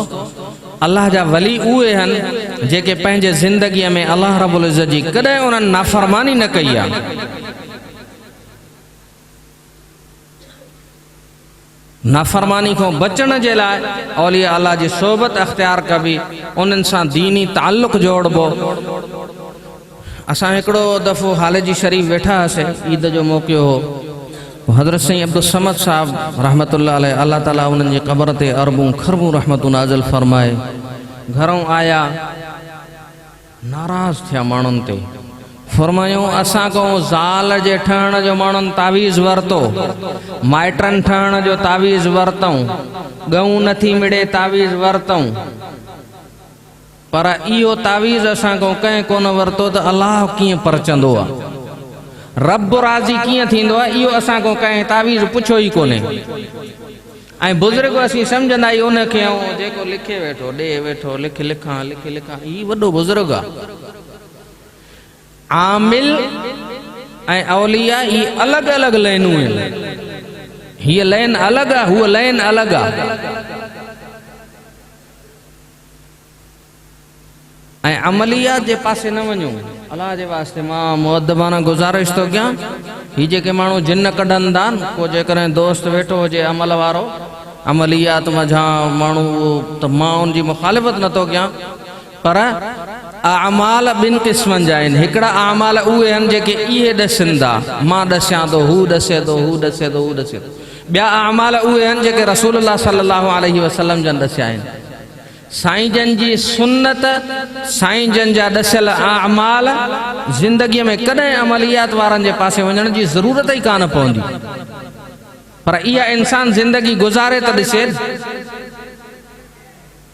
अल्लाह जा वली उहे आहिनि जेके पंहिंजे ज़िंदगीअ में अल्लाह रब्बुल इज़्ज़त जी कॾहिं उन्हनि नाफ़रमानी न कई आहे। नाफ़रमानी खां बचण जे लाइ औलिया अल्लाह जी सोबत अख्तियार कबी, उन्हनि सां दीनी ताल्लुक़ जोड़बो। असां हिकिड़ो दफ़ो हालेजी शरीफ़ वेठा हुआसीं, ईद जो मौक़ो हो। हज़रत सईं अब्दुल समद साहब रहमतुल्लाह अलैह, अल्लाह ताला उन्हनि जी क़बर ते अरबूं खरबूं रहमतूं नाज़िल फरमाए। घरों आया, नाराज़ थिया माण्हुनि ते। फरमायूं असां को ज़ाल जे ठहण जो माण्हुनि तावीज़ वरितो, माइटनि ठहण जो तावीज़ वरितऊं, ॻऊं नथी मिड़े तावीज़ वरितऊं, पर इहो तावीज़ असां को कंहिं कोन वरितो त अल्लाह कीअं परचंदो आहे, रब राज़ी कीअं थींदो आहे, इहो असां को कंहिं तावीज़ पुछो ई कोन्हे। ऐं बुज़ुर्ग असीं सम्झंदा आहियूं उनखे, जेको लिखे वेठो ॾे वेठो, लिख लिखां लिख लिखां, ही वॾो बुज़ुर्ग आहे। आमिल ऐं औलिया ही अलॻि अलॻि लाइनूं आहिनि। हीअ लाइन अलॻि आहे, हूअ लाइन अलॻि आहे। ऐं अमलियात जे पासे न वञूं। अल्लाह जे वास्ते मां मुअद्दबाना गुज़ारिश थो कयां, ही जेके माण्हू जिन कढनि था, को जेकॾहिं दोस्त वेठो हुजे अमल वारो, अमलियात मझां माण्हू, त मां उनजी मुखालिफ़त नथो कयां, पर आमाल ॿिनि क़िस्मनि जा आहिनि। हिकिड़ा आमाल उहे आहिनि जेके इहे ॾसनि था, मां ॾसियां थो, हू ॾसे थो, हू ॾसे थो, हू ॾसे थो। ॿिया आमाल उहे आहिनि जेके रसूलुल्लाह सल्लल्लाहु अलैहि वसल्लम जन ॾसिया आहिनि। साईं जन जी सुन्नत, साईं जन जा ॾसियल आमाल ज़िंदगीअ में कॾहिं अमलियात वारनि जे पासे वञण जी ज़रूरत ई कान पवंदी। पर इहा इंसान ज़िंदगी गुज़ारे त ॾिसे।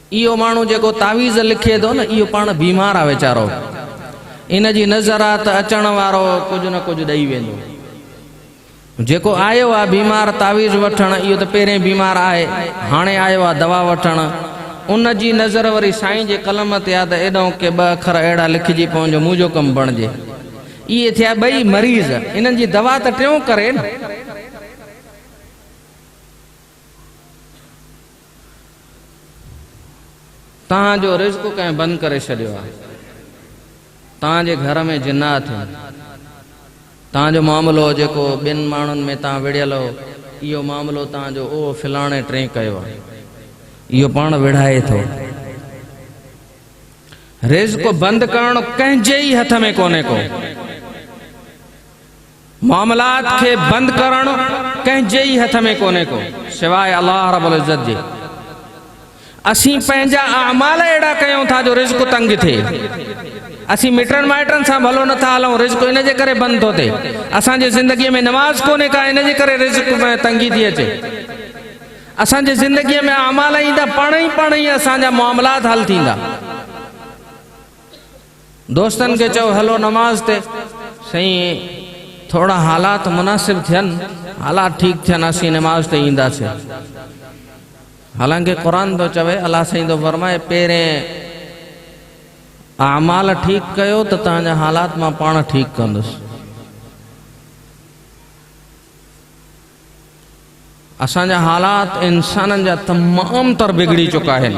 इहो माण्हू जेको तावीज़ लिखे थो न, इहो पाण बीमार आहे वीचारो। इन जी नज़रात अचण वारो कुझु न कुझु ॾेई वेंदो। जेको आयो आहे बीमार तावीज़ वठण, इहो त पहिरें बीमार आहे, हाणे आयो आहे दवा वठण। उन जी नज़र वरी साईं जे कलम ते आहे त एॾो के ॿ अखर अहिड़ा लिखिजी पवनि जो मुंहिंजो कमु बणिजे। इहे थिया ॿई मरीज़, इन्हनि जी दवा त टियों करे न। तव्हांजो रिज़्क़ कंहिं बंदि करे छॾियो आहे, तव्हांजे घर में जिन्नात आहिनि, तव्हांजो मामिलो जेको ॿिनि माण्हुनि में तव्हां विढ़ियल हो, इहो मामिलो तव्हांजो ओ फिलाणे टे कयो आहे, इहो पाण विढ़ाए थो। रिज़्क़ बंदि करणु कंहिंजे ई हथ में कोन्हे को। मामलात खे बंदि करणु कंहिंजे ई हथ में कोन्हे को, सिवाय अल्लाह रब्बुल इज़्ज़त जे। असीं पंहिंजा आमाल अहिड़ा कयूं था जो रिज़्क़ तंग थिए। असीं मिटनि माइटनि सां भलो नथा हलूं, रिज़्क़ इन जे करे बंदि थो थिए। असांजे ज़िंदगीअ में नमाज़ कोन्हे का, इन जे करे रिज़्क़ में तंगी थी अचे। असांजे ज़िंदगीअ में आमाल ईंदा, पाण ई असांजा मामलात हल थींदा। दोस्तनि खे चओ हलो नमाज़ ते, साईं थोड़ा हालात मुनासिब थियनि, हालात ठीक थियनि, असीं नमाज़ ते ईंदासीं। हालांकि क़ुरान तो चवे, अल्लाह साईं तो फरमाए, पहिरें आमाल ठीक कयो त तव्हांजा हालात मां पाण ठीक कंदुसि। असांजा हालात इंसाननि जा तमाम तर बिगड़ी चुका आहिनि।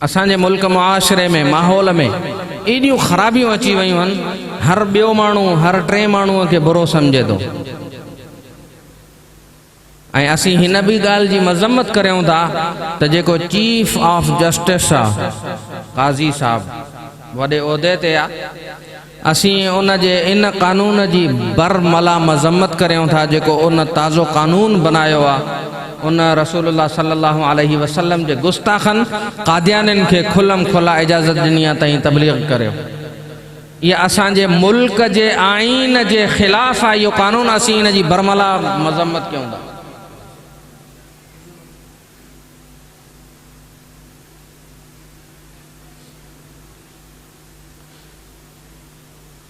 असांजे मुल्क मुआशरे में, माहौल में एॾियूं ख़राबियूं अची वयूं आहिनि, हर ॿियो माण्हू, हर टे माण्हूअ खे बुरो सम्झे थो। ऐं असीं हिन बि ॻाल्हि जी मज़म्मत करियूं था त जेको चीफ ऑफ जस्टिस आहे काज़ी साहब वॾे उहिदे ते आहे, असीं उन जे इन कानून जी बरमला मज़म्मत करियूं था जेको उन ताज़ो कानून बनायो आहे। उन रसूलुल्लाह सल्लल्लाहु अलैहि वसल्लम जे गुस्ताखन कादियानिन खे खुलम खुला इजाज़त ॾिनी आहे ताईं तबलीग करियो। ये असांजे मुल्क जे आईन जे ख़िलाफ़ आहे इहो कानून, असीं इन जी बरमला मज़म्मत कयूं था।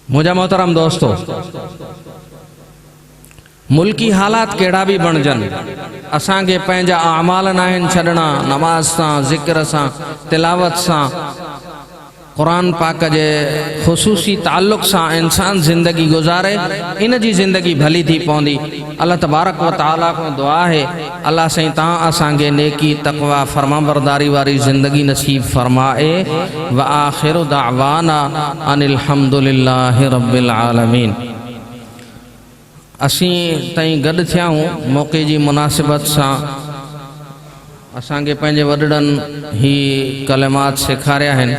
मुझा मोहतरम दोस्तों, मुल्की हालात केड़ा भी बणजन, असांखे पंहिंजा आमाल नाहिन छॾणा। नमाज सां, ज़िक्र सां, तिलावत सां, कुरान पाक जे ख़ुसूसी ताल्लुक़ सां इंसान ज़िंदगी गुज़ारे, इन जी ज़िंदगी भली थी पवंदी। अल्लाह तबारक व तआला को दुआ है, अल्लाह साईं तव्हां असांखे नेकी तक़वा फरमाबरदारी वारी ज़िंदगी नसीब फरमाए। व आखिरु दावाना अनिल हम्दुलिल्लाहि रब्बिल आलमीन। असीं ताईं गॾु थिया आहियूं मौक़े जी मुनासिबत सां। असांखे पंहिंजे वॾड़नि ही कलिमात सेखारिया आहिनि।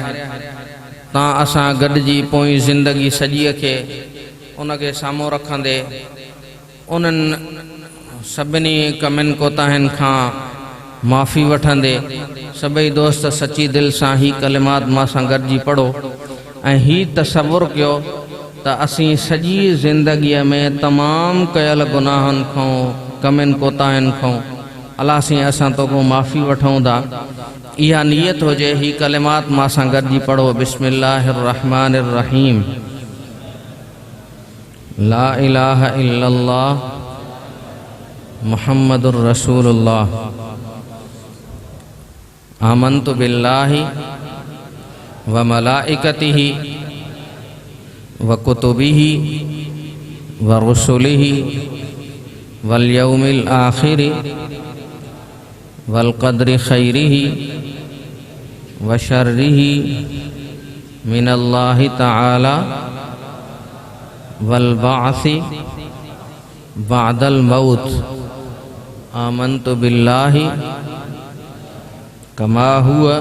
तव्हां असां गॾिजी पोइ ज़िंदगी सॼीअ खे उनखे साम्हूं रखंदे उन्हनि सभिनी कमियुनि कोताहियुनि खां माफ़ी वठंदे सभई दोस्त सची दिलि सां ही कलिमात मां सां गॾिजी पढ़ो ऐं ही तसवुरु कयो त असीं सॼी ज़िंदगीअ में तमामु कयल गुनाहनि खां कमियुनि कोताहियुनि खां अल्लाह साईं असां तोखां माफ़ी वठूं था। इहा नियत हुजे। ही कलिमात मां सां गॾिजी पढ़ो। बिस्मिल्लाहिर रहमानिर रहीम। ला इलाहा इल्लल्लाह मुहम्मदुर रसूलुल्लाह। आमन्तु बिल्लाहि व मलाइकतिहि व कुतुबिहि व रुसुलिहि वल यौमिल आखिरि वल क़द्रि खैरिहि व शर्रिहि मिनल्लाहि तआला वल बाअसी बादल मौत। आमन्तु बिल्लाहि कमा हुआ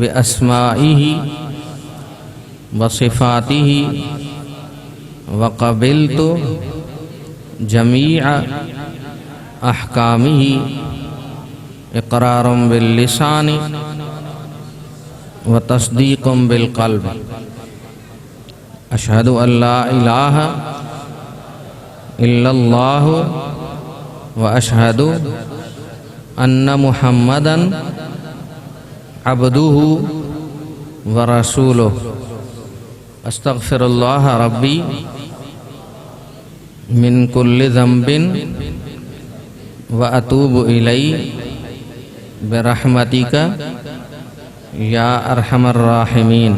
बिअस्माइहि व सिफातिहि व क़बिलतु जमीअ अहकामिहि इक़रारुम बिल लिसानी व तस्दीक़ुम बिल क़ल्ब। अशहदु अल्ला इलाहा इल्लल्लाहु व अशहदु अन्न मुहम्मदन अब्दुहु व रसूलुहु। अस्तग़फिरुल्लाह रब्बी मिन कुल्लि ज़ंबिन व अतूबु इलैहि बिरहमतिका या अरहमर राहिमीन।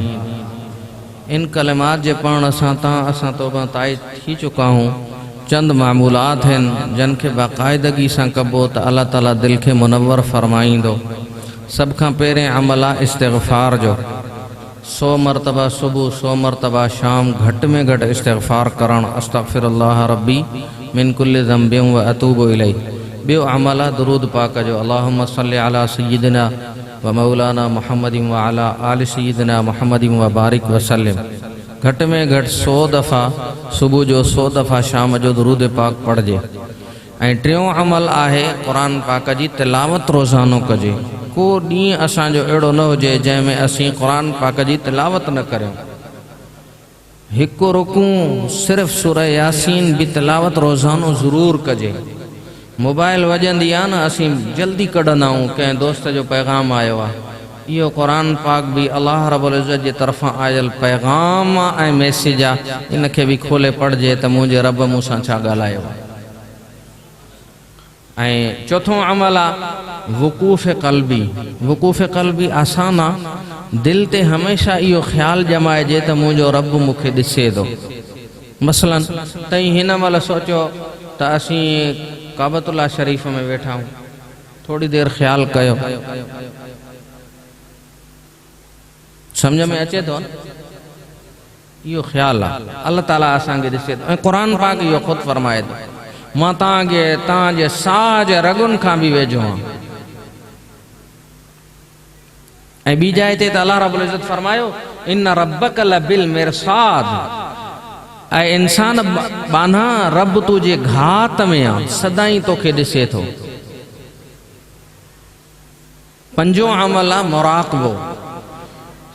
इन कलिमात जे पढ़ण सां असां तौबा ताइब थी चुका हूँ। चंद मामूलात हैं जिन के बाकायदगी सां कबो त अल्लाह ताला दिल के मुनव्वर फरमाईंदो। सब खां पहिरें अमल आहे इस्तिग़फ़ार जो। 100 मरतबा सुबह 100 मरतबा शाम घट में घट इस्तिग़फ़ार करण। अस्तग़फिरुल्लाह रब्बी मिन कुल्लि ज़ंबिन व अतूबु इलैहि। बियो अमल आहे दरूद पाक जो। अल्लाहुम्मा सल्लि अला सय्यिदिना व मौलाना मुहम्मदिन व अला आलि सय्यिदिना मुहम्मदिन व बारिक वसल्लम। घट में घट 100 दफ़ा सुबह जो 100 दफ़ा शाम जो दरूद पाक पढ़जे। ऐं टियों अमल आहे कुरान पाक जी तिलावत रोज़ानो कजे। को ॾींहुं असांजो अहिड़ो न हुजे जंहिंमें असीं कुरान पाक जी तिलावत न करियूं। हिकु रुकू सिर्फ़ सूरह यासीन भी तिलावत रोज़ानो ज़रूर कजे। मोबाइल वॼंदी आहे न, असीं जल्दी कढंदा आहियूं कंहिं दोस्त जो पैगाम आयो आहे। इहो कुरान पाक भी अल्लाह रब्बुल इज़्ज़त जी तरफ़ां आयल पैगाम ऐं मैसेज आहे। इनखे भी खोले पढ़जे त मुंहिंजे रब मूंसां छा ॻाल्हायो आहे। ऐं चौथों अमल आहे वक़ूफ़ क़ल्बी। वक़ूफ़ क़ल्बी आसान आहे। दिल ते हमेशा इहो ख़्याल जमाइजे त मुंहिंजो रब मूंखे ॾिसे थो। मसलन तई हिन महिल सोचो त असीं काबतुल्लाह शरीफ में वेठा हूँ, थोड़ी देर ख्याल कयो, समझ में अचे तो इहो ख्याल आहे अल्लाह ताला असांखे ॾिसे थो। ऐं क़ुरान पाक इहो ख़ुदि फरमाए थो मां तव्हांजे साह जे रगुन खां बि वेझो आहियां। ऐं ॿी जाइ ते त अल्लाह रब्बुल इज़्ज़त फरमायो इन रब्बक लबिल मिरसाद, ऐं इंसान बाना रब तुझे घात में आ, सदाई तोखे ॾिसे थो। पंजो अमल आहे मुराक़बो।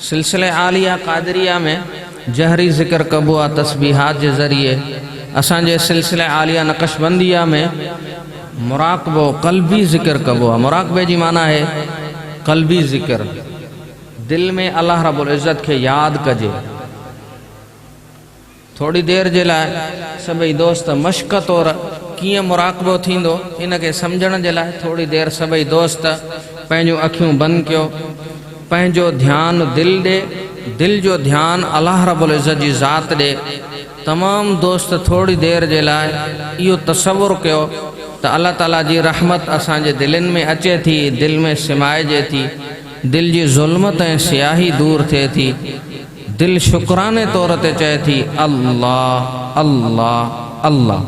सिलसिले आलिया कादरिया में जहरी ज़िक्र कबो आहे तस्बीहात जे ज़रिए। असांजे सिलसिले आलिया नक़शबंदिया में मुराक़बो क़ल्बी ज़िक्र कबो आहे। मुराक़बे जी माना है क़ल्बी ज़िक्र, दिल में अल्लाह रब्बुल इज़्ज़त के याद कजे। थोड़ी देर जे लाइ सभई दोस्त मश्क तौर कीअं मुराक़बो थींदो इन के समझण जे लाइ थोड़ी देर सभई दोस्त पंहिंजूं अखियूं बंदि कयो, पंहिंजो ध्यानु दिल ॾे, दिल जो ध्यानु अल्लाह रब्बुल इज़्ज़त जी ज़ात ॾे। तमाम दोस्त थोड़ी देर जे लाइ इहो तसव्वुर कयो त अल्लाह ताला जी रहमत असांजे दिलनि में अचे थी, दिल में सिमाइजे थी, दिल जी ज़ुल्मत ऐं सियाही दूर थिए थी। दिल शुक्राने तौर ते चए थी अल्लाह अल्लाह अल्लाह।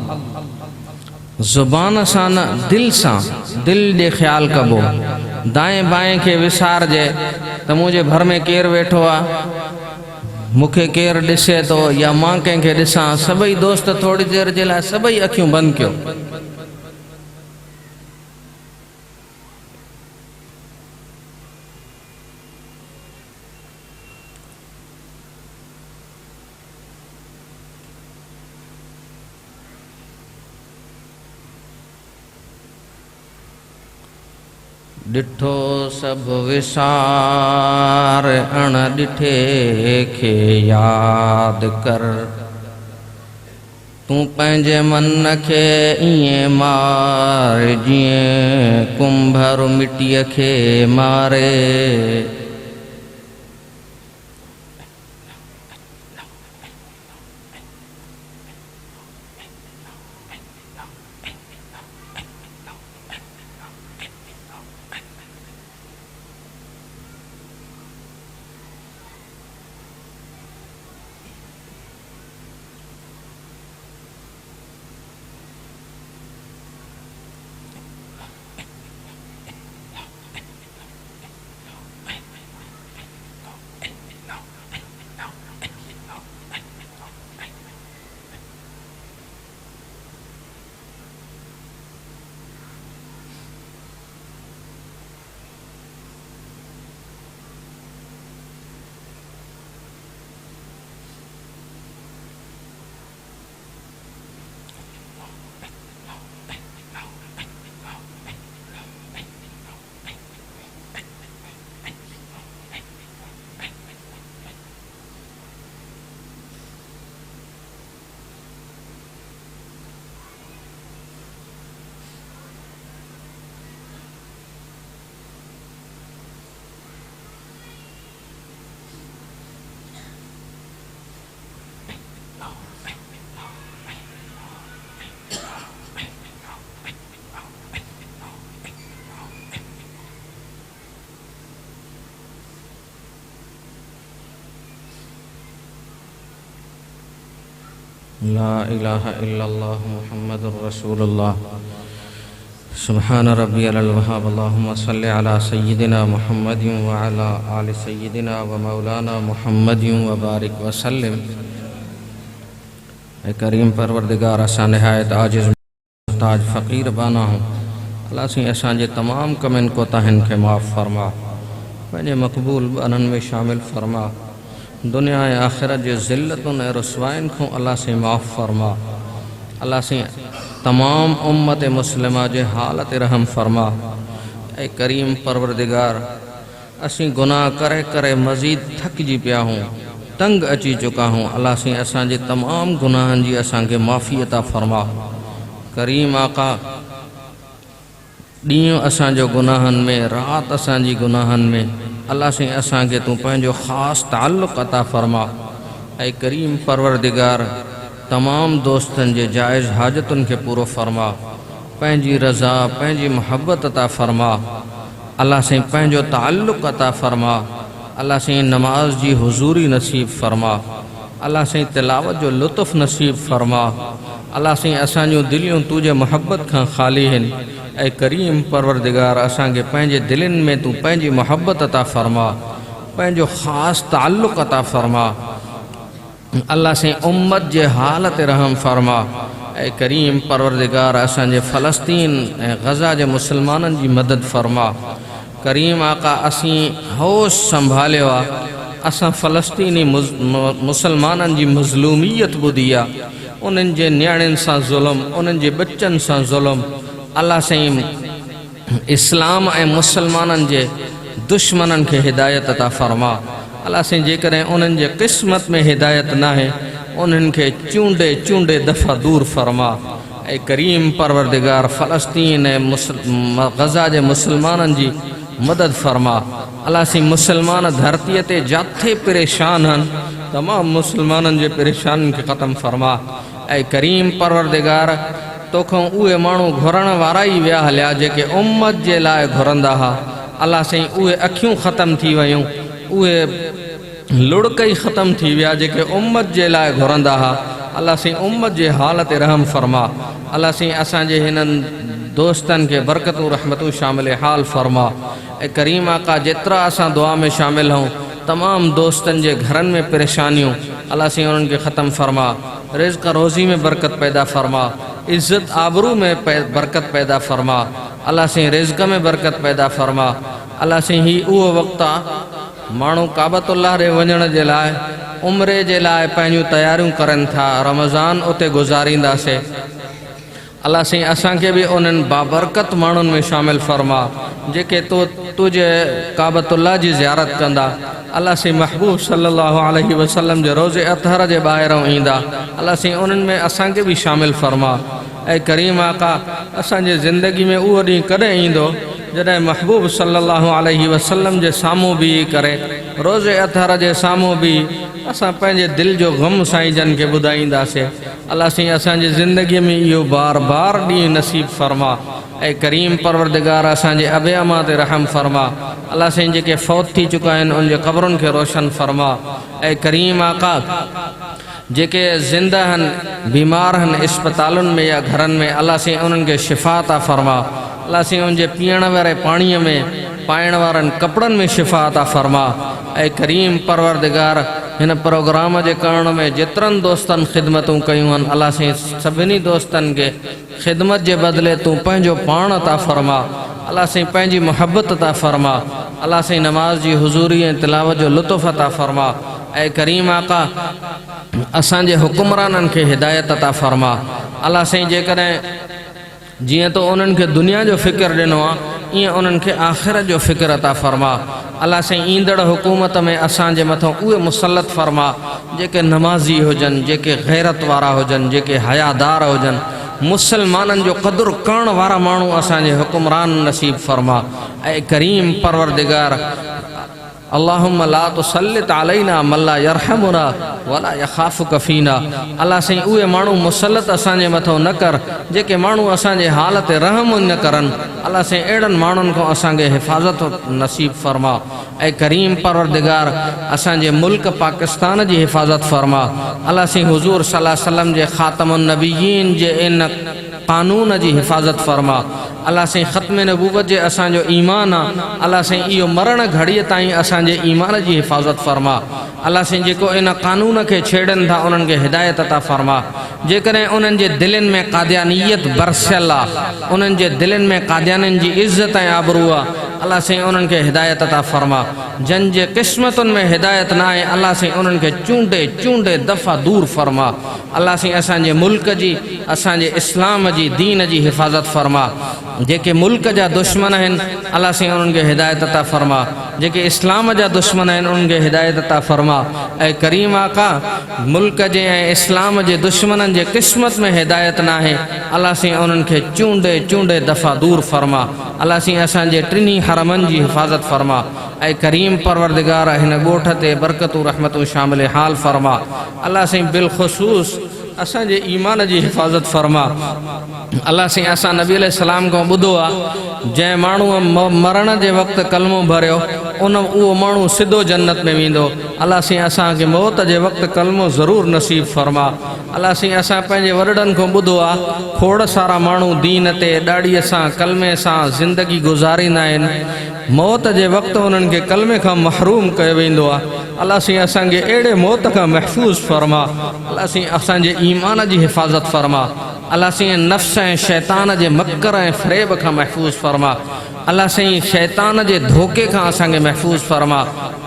ज़ुबान सां न दिल सां, दिल ॾे ख़्याल कबो। दाएं बाएं के विसारजे त मुंहिंजे घर में केरु वेठो आहे, मूंखे केरु ॾिसे थो या मां कंहिंखे ॾिसां। सभई दोस्त थोड़ी देर जे लाइ सभई अखियूं बंदि कयो। डिठो सब विसार अण डिठे खे याद कर, तू पंहिंजे मन खे ईअं मार जीअं कुंभर मिटीअ खे मारे। ला इलाहा इल्लल्लाह मुहम्मदुर रसूलुल्लाह सुब्हान रब्बियल वहाब। अल्लाहुम्मा सल्लि अला सय्यिदिना मुहम्मदिन व अला आलि सय्यिदिना व मौलाना मुहम्मदिन व बारिक व सल्लिम। ऐ करीम परवरदिगार, असां निहायत आजिज़ मुहताज फ़कीर बाना हूँ। अल्लाह सी असांजे तमाम कमनि कोताहिन खे माफ़ फरमा, पंहिंजे मक़बूल बनन में शामिल फरमा। दुनिया ऐं आख़िरत जे ज़िल्लतुनि ऐं रुसवाइन खां अल्लाह से माफ़ फरमा। अल्लाह से तमाम उम्मत मुस्लिमा जे हाल ते रहम फरमा। ऐ करीम परवरदिगार, असीं गुनाह करे करे मज़ीद थकजी पिया हूँ, तंग अची चुका हूँ। अल्लाह से असांजे तमाम गुनाहनि जी असांखे माफ़ी अता फरमा। करीम आका, ॾींहुं असांजो गुनाहनि में, रात असांजी गुनाहनि में अल्लाह से असांखे तूं पंहिंजो ख़ासि ताल्लुक़ अता फरमा। ऐं करीम परवरदिगार, तमाम दोस्तनि जे जाइज़ हाजतुनि खे पूरो फरमा, पंहिंजी रज़ा पंहिंजी मोहब्बत अता फरमा। अल्लाह से पंहिंजो ताल्लुक़ अता फरमा। अल्लाह से नमाज जी हुजूरी नसीब फरमा। अल्लाह से तिलावत जो लुत्फ़ नसीब फरमा। अल्लाह साईं असांजूं दिलियूं तुझे मोहब्बत खां ख़ाली आहिनि। ऐं करीम परवरदिगार असांखे पंहिंजे दिलनि में तूं पंहिंजी मोहब्बत अता फ़रमा, पंहिंजो ख़ासि ताल्लुक़ अता फ़रमा। अल्लाह साईं उम्मत जे हाल ते रहम फ़रमा। ऐं करीम परवरदिगार असांजे फ़लस्तीन ऐं गज़ा जे मुसलमाननि जी मदद फ़रमा। करीम आका असीं होश संभालियो आहे, असां फ़लस्तीनी मुसलमाननि जी मज़लूमियत ॿुधी आहे, उन्हनि जे नियाणियुनि सां ज़ुल्म, उन्हनि जे बच्चनि सां ज़ुल्म। अल्लाह साईं इस्लाम ऐं मुसलमाननि जे दुश्मननि खे हिदायत अता फ़रमा। अल्लाह साईं जेकॾहिं उन्हनि जे क़िस्मत में हिदायत नाहे, उन्हनि खे चूंडे चूंडे दफ़ा दूर फ़रमा। ऐं करीम परवरदिगार फ़लस्तीन ऐं गज़ा जे मुसलमाननि जी मदद फ़रमा। अल्लाह साईं मुसलमान धरतीअ ते जिथे परेशान आहिनि, तमामु मुसलमाननि जे परेशानियुनि खे ख़तमु फ़रमा। ऐं करीम परवरदिगार तोखां उहे माण्हू घुरण वारा ई विया हलिया जेके उम्मत जे लाइ घुरंदा हुआ। अल्लाह साईं उहे अखियूं ख़तमु थी वियूं, उहे लुड़क ई ख़तमु थी विया जेके उम्मत जे लाइ घुरंदा हुआ। अल्लाह साईं उम्मत जे हाल ते रहम फ़रमा। अल्लाह साईं असांजे हिननि दोस्तनि खे बरकतूं रहमतूं शामिल हाल फ़रमा। ऐं करीम आका जेतिरा असां दुआ में शामिल हूं, तमामु दोस्तनि जे घरनि में परेशानियूं, अल्लाह साईं उन्हनि खे ख़तमु फ़रमा। रिज़्क़ रोज़ी में बरकत पैदा फ़रमा, इज़्ज़त आबरू में बरकत पैदा फ़रमा। अल्लाह साईं रिज़्क़ में बरकत पैदा फ़रमा। अल्लाह साईं ही उहो वक़्तु आहे माण्हू काबतुल्लाह ॾे वञण जे लाइ, उम्रे जे लाइ पंहिंजूं तयारियूं करनि था, रमज़ान उते गुज़ारींदासीं। अल्लाह साईं असांखे बि उन्हनि बाबरकत माण्हुनि में शामिल फ़रमा जेके तुझे काबतुल्लाह जी ज़ियारत कंदा। अल्लाह साईं महबूब सल्लल्लाहु अलैहि वसल्लम जे रोज़े अतहर जे ॿाहिरां ईंदा। अल्लाह साईं उन्हनि में असांखे बि शामिल फ़रमा। ऐं करीम आका असांजे ज़िंदगी में उहो ॾींहुं कॾहिं ईंदो जॾहिं महबूब सल्लल्लाहु अलैहि वसल्लम जे साम्हूं बीही करे, रोज़े अतहर जे साम्हूं बीही असां पंहिंजे दिलि जो ग़म साईं जन खे ॿुधाईंदासीं। अल्लाह साईं असांजी ज़िंदगीअ में इहो बार बार ॾींहुं नसीब फ़रमा। ऐं करीम परवरदिगार असांजे अबियामा ते रहम फ़रमा। अल्लाह साईं जेके फ़ौत थी चुका आहिनि उन जे क़बरुनि खे रोशन फ़रमा। ऐं करीम आका जेके ज़िंदा आहिनि, बीमार आहिनि इस्पतालुनि में या घरनि में, अल्लाह साईं उन्हनि खे शिफ़ा अता फ़रमा। अल्लाह साईं उन जे पीअण वारे पाणीअ में, पाइण वारनि कपिड़नि में शिफ़ा अता फ़रमा। ऐं करीम परवरदिगार हिन प्रोग्राम जे करण में जेतिरनि दोस्तनि ख़िदमतूं कयूं आहिनि, अल्लाह साईं सभिनी दोस्तनि खे ख़िदमत जे बदिले तूं पंहिंजो पाण अता फ़रमा। अल्लाह साईं पंहिंजी मोहब्बत अता फ़रमा। अल्लाह साईं नमाज़ जी हुज़ूरी ऐं तिलावत जो लुत्फ़ अता फ़रमा। ऐं करीम आका असांजे हुकुमराननि खे हिदायत अता फ़रमा। अल्लाह साईं जेकॾहिं जीअं तो उन्हनि खे दुनिया जो फ़िक्र ॾिनो आहे, ईअं उन्हनि खे आख़िरत जो फ़िक्र अता फ़रमा। अल्लाह साईं ईंदड़ हुकूमत में असांजे मथां उहे मुसलत फ़रमा जेके नमाज़ी हुजनि, जेके गैरत वारा हुजनि, जेके हयादार हुजनि, मुसलमाननि जो क़दुरु करण वारा माण्हू असांजे हुकुमरान नसीब फ़रमा। ऐं करीम परवरदिगार अल्लाहुम्मा ला तुसल्लित अलैना मन ला यरहमुना वला यखाफुक फीना। अल्लाह साईं उहे माण्हू मुसलत असांजे मथां न कर जेके माण्हू असांजे हाल ते रहम न करनि। अल्लाह साईं अहिड़नि माण्हुनि खां असांखे हिफ़ाज़त नसीब फ़रमा। ऐं करीम परवरदिगार असांजे मुल्क पाकिस्तान जी हिफ़ाज़त फ़रमा। अल्लाह साईं हुज़ूर सल्लल्लाहु अलैहि वसल्लम जे ख़ातमुन नबिय्यीन जे इन कानून जी हिफ़ाज़त फ़रमा। अल्लाह साईं ख़त्म नबूवत जे असांजो ईमान आहे, अल्लाह साईं इहो मरण घड़ीअ ताईं असांजे ईमान जी हिफ़ाज़त फ़रमा। अल्लाह साईं जेको इन कानून खे छेड़नि था उन्हनि खे हिदायत अता फ़रमा। जेकॾहिं उन्हनि जे दिलनि में क़ादियानियत बरसियल आहे, उन्हनि जे दिलनि में क़ादियानियुनि जी इज़्ज़त ऐं आबरू आहे, अल्लाह साईं उन्हनि खे हिदायत अता फ़रमा। जन जे क़िस्मतुनि में हिदायत न आहे, अल्लाह साईं उन्हनि खे चूंडे चूंडे दफ़ा दूर फ़रमा। अल्लाह साईं असांजे मुल्क जी, असांजे इस्लाम जी, दीन जी हिफ़ाज़त फ़रमा। जेके मुल्क जा दुश्मन आहिनि, अल्लाह साईं उन्हनि खे हिदायत अता फ़रमा। जेके इस्लाम जा दुश्मन आहिनि उन्हनि खे हिदायत अता फ़रमा। ऐं करीम आका मुल्क जे ऐं इस्लाम जे दुश्मननि जे क़िस्मत में हिदायत न आहे, अल्लाह साईं उन्हनि खे चूंडे चूंडे दफ़ा दूर फ़रमा। अल्लाह साईं असांजे टिनी हरमनि जी हिफ़ाज़त फ़रमा। ऐं करीम परवरदिगार हिन ॻोठ ते बरकतूं रहमतूं शामिल हाल फ़रमा। अल्लाह साईं बिलख़ुसूस असांजे ईमान जी हिफ़ाज़त फरमा। अल्लाह से असां नबी अलैहिस्सलाम को ॿुधो आहे जंहिं माण्हूअ मरण जे वक़्तु कलमो भरियो उहो माण्हू सिधो जन्नत में वेंदो। अल्लाह से असांखे मौत जे वक़्तु कलमो ज़रूरु नसीब फरमा। अल्लाह से असां पंहिंजे वॾड़नि खां ॿुधो आहे खोड़ सारा माण्हू दीन ते ॾाढीअ सां कलमे सां ज़िंदगी गुज़ारींदा आहिनि, मौत जे वक़्तु उन्हनि खे कलमे खां महरूम कयो वेंदो आहे। अल्लाह से असांखे अहिड़े मौत खां महफ़ूज़ फरमा। अल्लाह से असांजे ईमान जी हिफ़ाज़त फरमा। अल्लाह से नफ़्स ऐं शैतान जे मकर ऐं फ़रेब खां महफ़ूज़ फरमा। अल्लाह से शैतान जे धोखे खां असांखे महफ़ूज़ फरमा।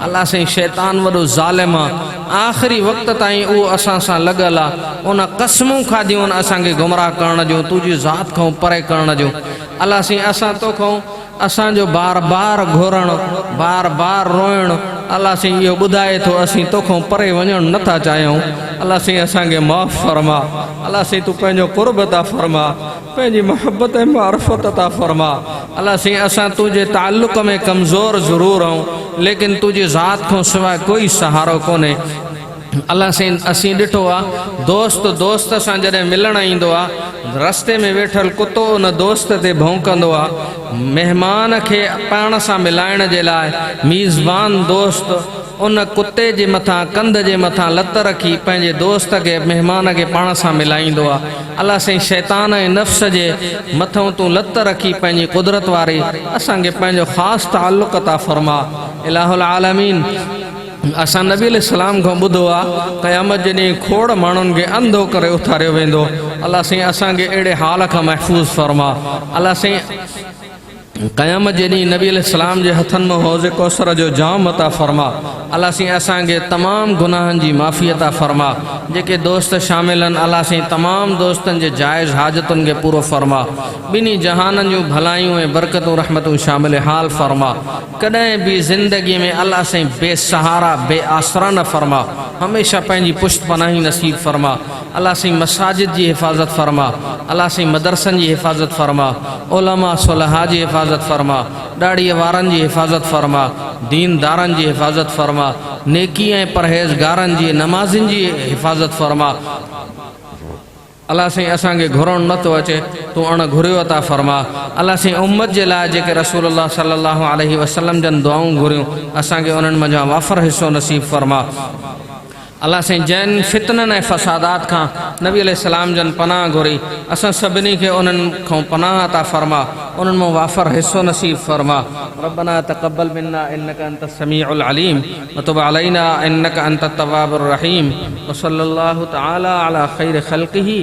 अल्लाह से शैतान वॾो ज़ालिम आहे, आख़िरी वक़्त ताईं उहो असां सां लॻल आहे। उन क़स्मूं खाधियूं आहिनि असांखे गुमराह करण जूं, तुंहिंजी ज़ात खां परे करण जूं। अल्लाह से असां तोखां असांजो बार बार घुरणु, बार बार रोइणु, अल्लाह से इहो ॿुधाए थो असीं तोखां परे वञणु नथा चाहियूं। अल्लाह से असांखे माफ़ फरमा। अल्लाह से तूं पंहिंजो क़ुर्ब अता फरमा, पंहिंजी मोहब्बत ऐं मारिफत अता फरमा। अल्लाह से असां तुंहिंजे ताल्लुक़ में कमज़ोर ज़रूरु आहियूं, लेकिन तुंहिंजी ज़ात खां सवाइ कोई सहारो कोन्हे। अल्लाह से असीं ॾिठो आहे दोस्त सां जॾहिं मिलणु ईंदो आहे, रस्ते में वेठल कुतो उन दोस्त ते भौंकंदो आहे। महिमान खे पाण सां मिलाइण जे लाइ मीज़बान दोस्त उन कुते जे मथां कंध जे मथां लत रखी पंहिंजे दोस्त खे महिमान खे पाण सां मिलाईंदो आहे। अल्लाह से शैतान ऐं नफ़्स जे मथां तूं लत रखी पंहिंजी कुदरत वारी असांखे पंहिंजो ख़ासि ताल्लुक़ अता फरमा। इलाहुल आलमीन असां नबी अलैहिस्सलाम खां ॿुधो आहे क़यामत जे ॾींहुं खोड़ माण्हुनि खे अंधो करे उथारियो वेंदो। अल्लाह से असांखे अहिड़े हाल खां महफ़ूज़ फरमा। अल्लाह से क़यामत जे ॾींहुं नबी अलैहिस्सलाम जे हथनि में हौज़ कौसर जो जाम अता फरमा। अल्लाह से असांखे तमामु गुनाहनि जी माफ़ी अता फरमा। जेके दोस्त शामिल आहिनि अल्लाह से तमामु दोस्तनि जे जाइज़ हाजतुनि खे पूरो फरमा। ॿिन्ही जहाननि जूं भलायूं ऐं बरकतूं रहमतूं शामिल हाल फरमा। कॾहिं बि ज़िंदगी में अल्लाह से बेसहारा बेआसरा न फरमा, हमेशा पंहिंजी पुष्ट पनाही नसीब फरमा। अल्लाह से मसाजिद जी हिफ़ाज़त फरमा। अल्लाह से मदरसनि जी हिफ़ाज़त फरमा। उलमा सुलहा जी हिफ़ाज़त फरमा। ॾाढ़ीअ वारनि जी हिफ़ाज़त फरमा। दीनदारनि जी हिफ़ाज़त फरमा। नेकी ऐं परहेज़गारनि जी नमाज़िन जी हिफ़ाज़त फरमा। अल्लाह से असांखे घुरणु नथो अचे, तूं अण घुरियो अता फरमा। अल्लाह से उम्मत जे लाइ जेके रसूलुल्लाह सल्लल्लाहु अलैहि वसल्लम जन दुआऊं घुरियूं असांखे उन्हनि मंझां वाफ़र हिस्सो नसीब फरमा। अल्लाह से जैन फितननि ऐं फ़सादात खां नबी अलैहिस्सलाम जन पनाह घुरी असां सभिनी खे उन्हनि खां पनाह अता फरमा, उन्हनि मां वाफ़र हिस्सो नसीब फरमा। रब्बना तक़ब्बल मिन्ना इन्नका अंतस समीउल अलीम व तुब अलैना इन्नका अंतत तव्वाबुर रहीम व सल्लल्लाहु तआला अला खैर खल्क़िही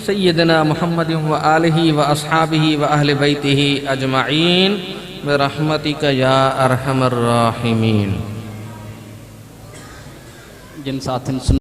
सय्यिदना मुहम्मदिन व आलिहि व अस्हाबिहि व अहले बैतिहि अजमईन बिरहमतिका या अरहमर राहिमीन। जिन साथियुनि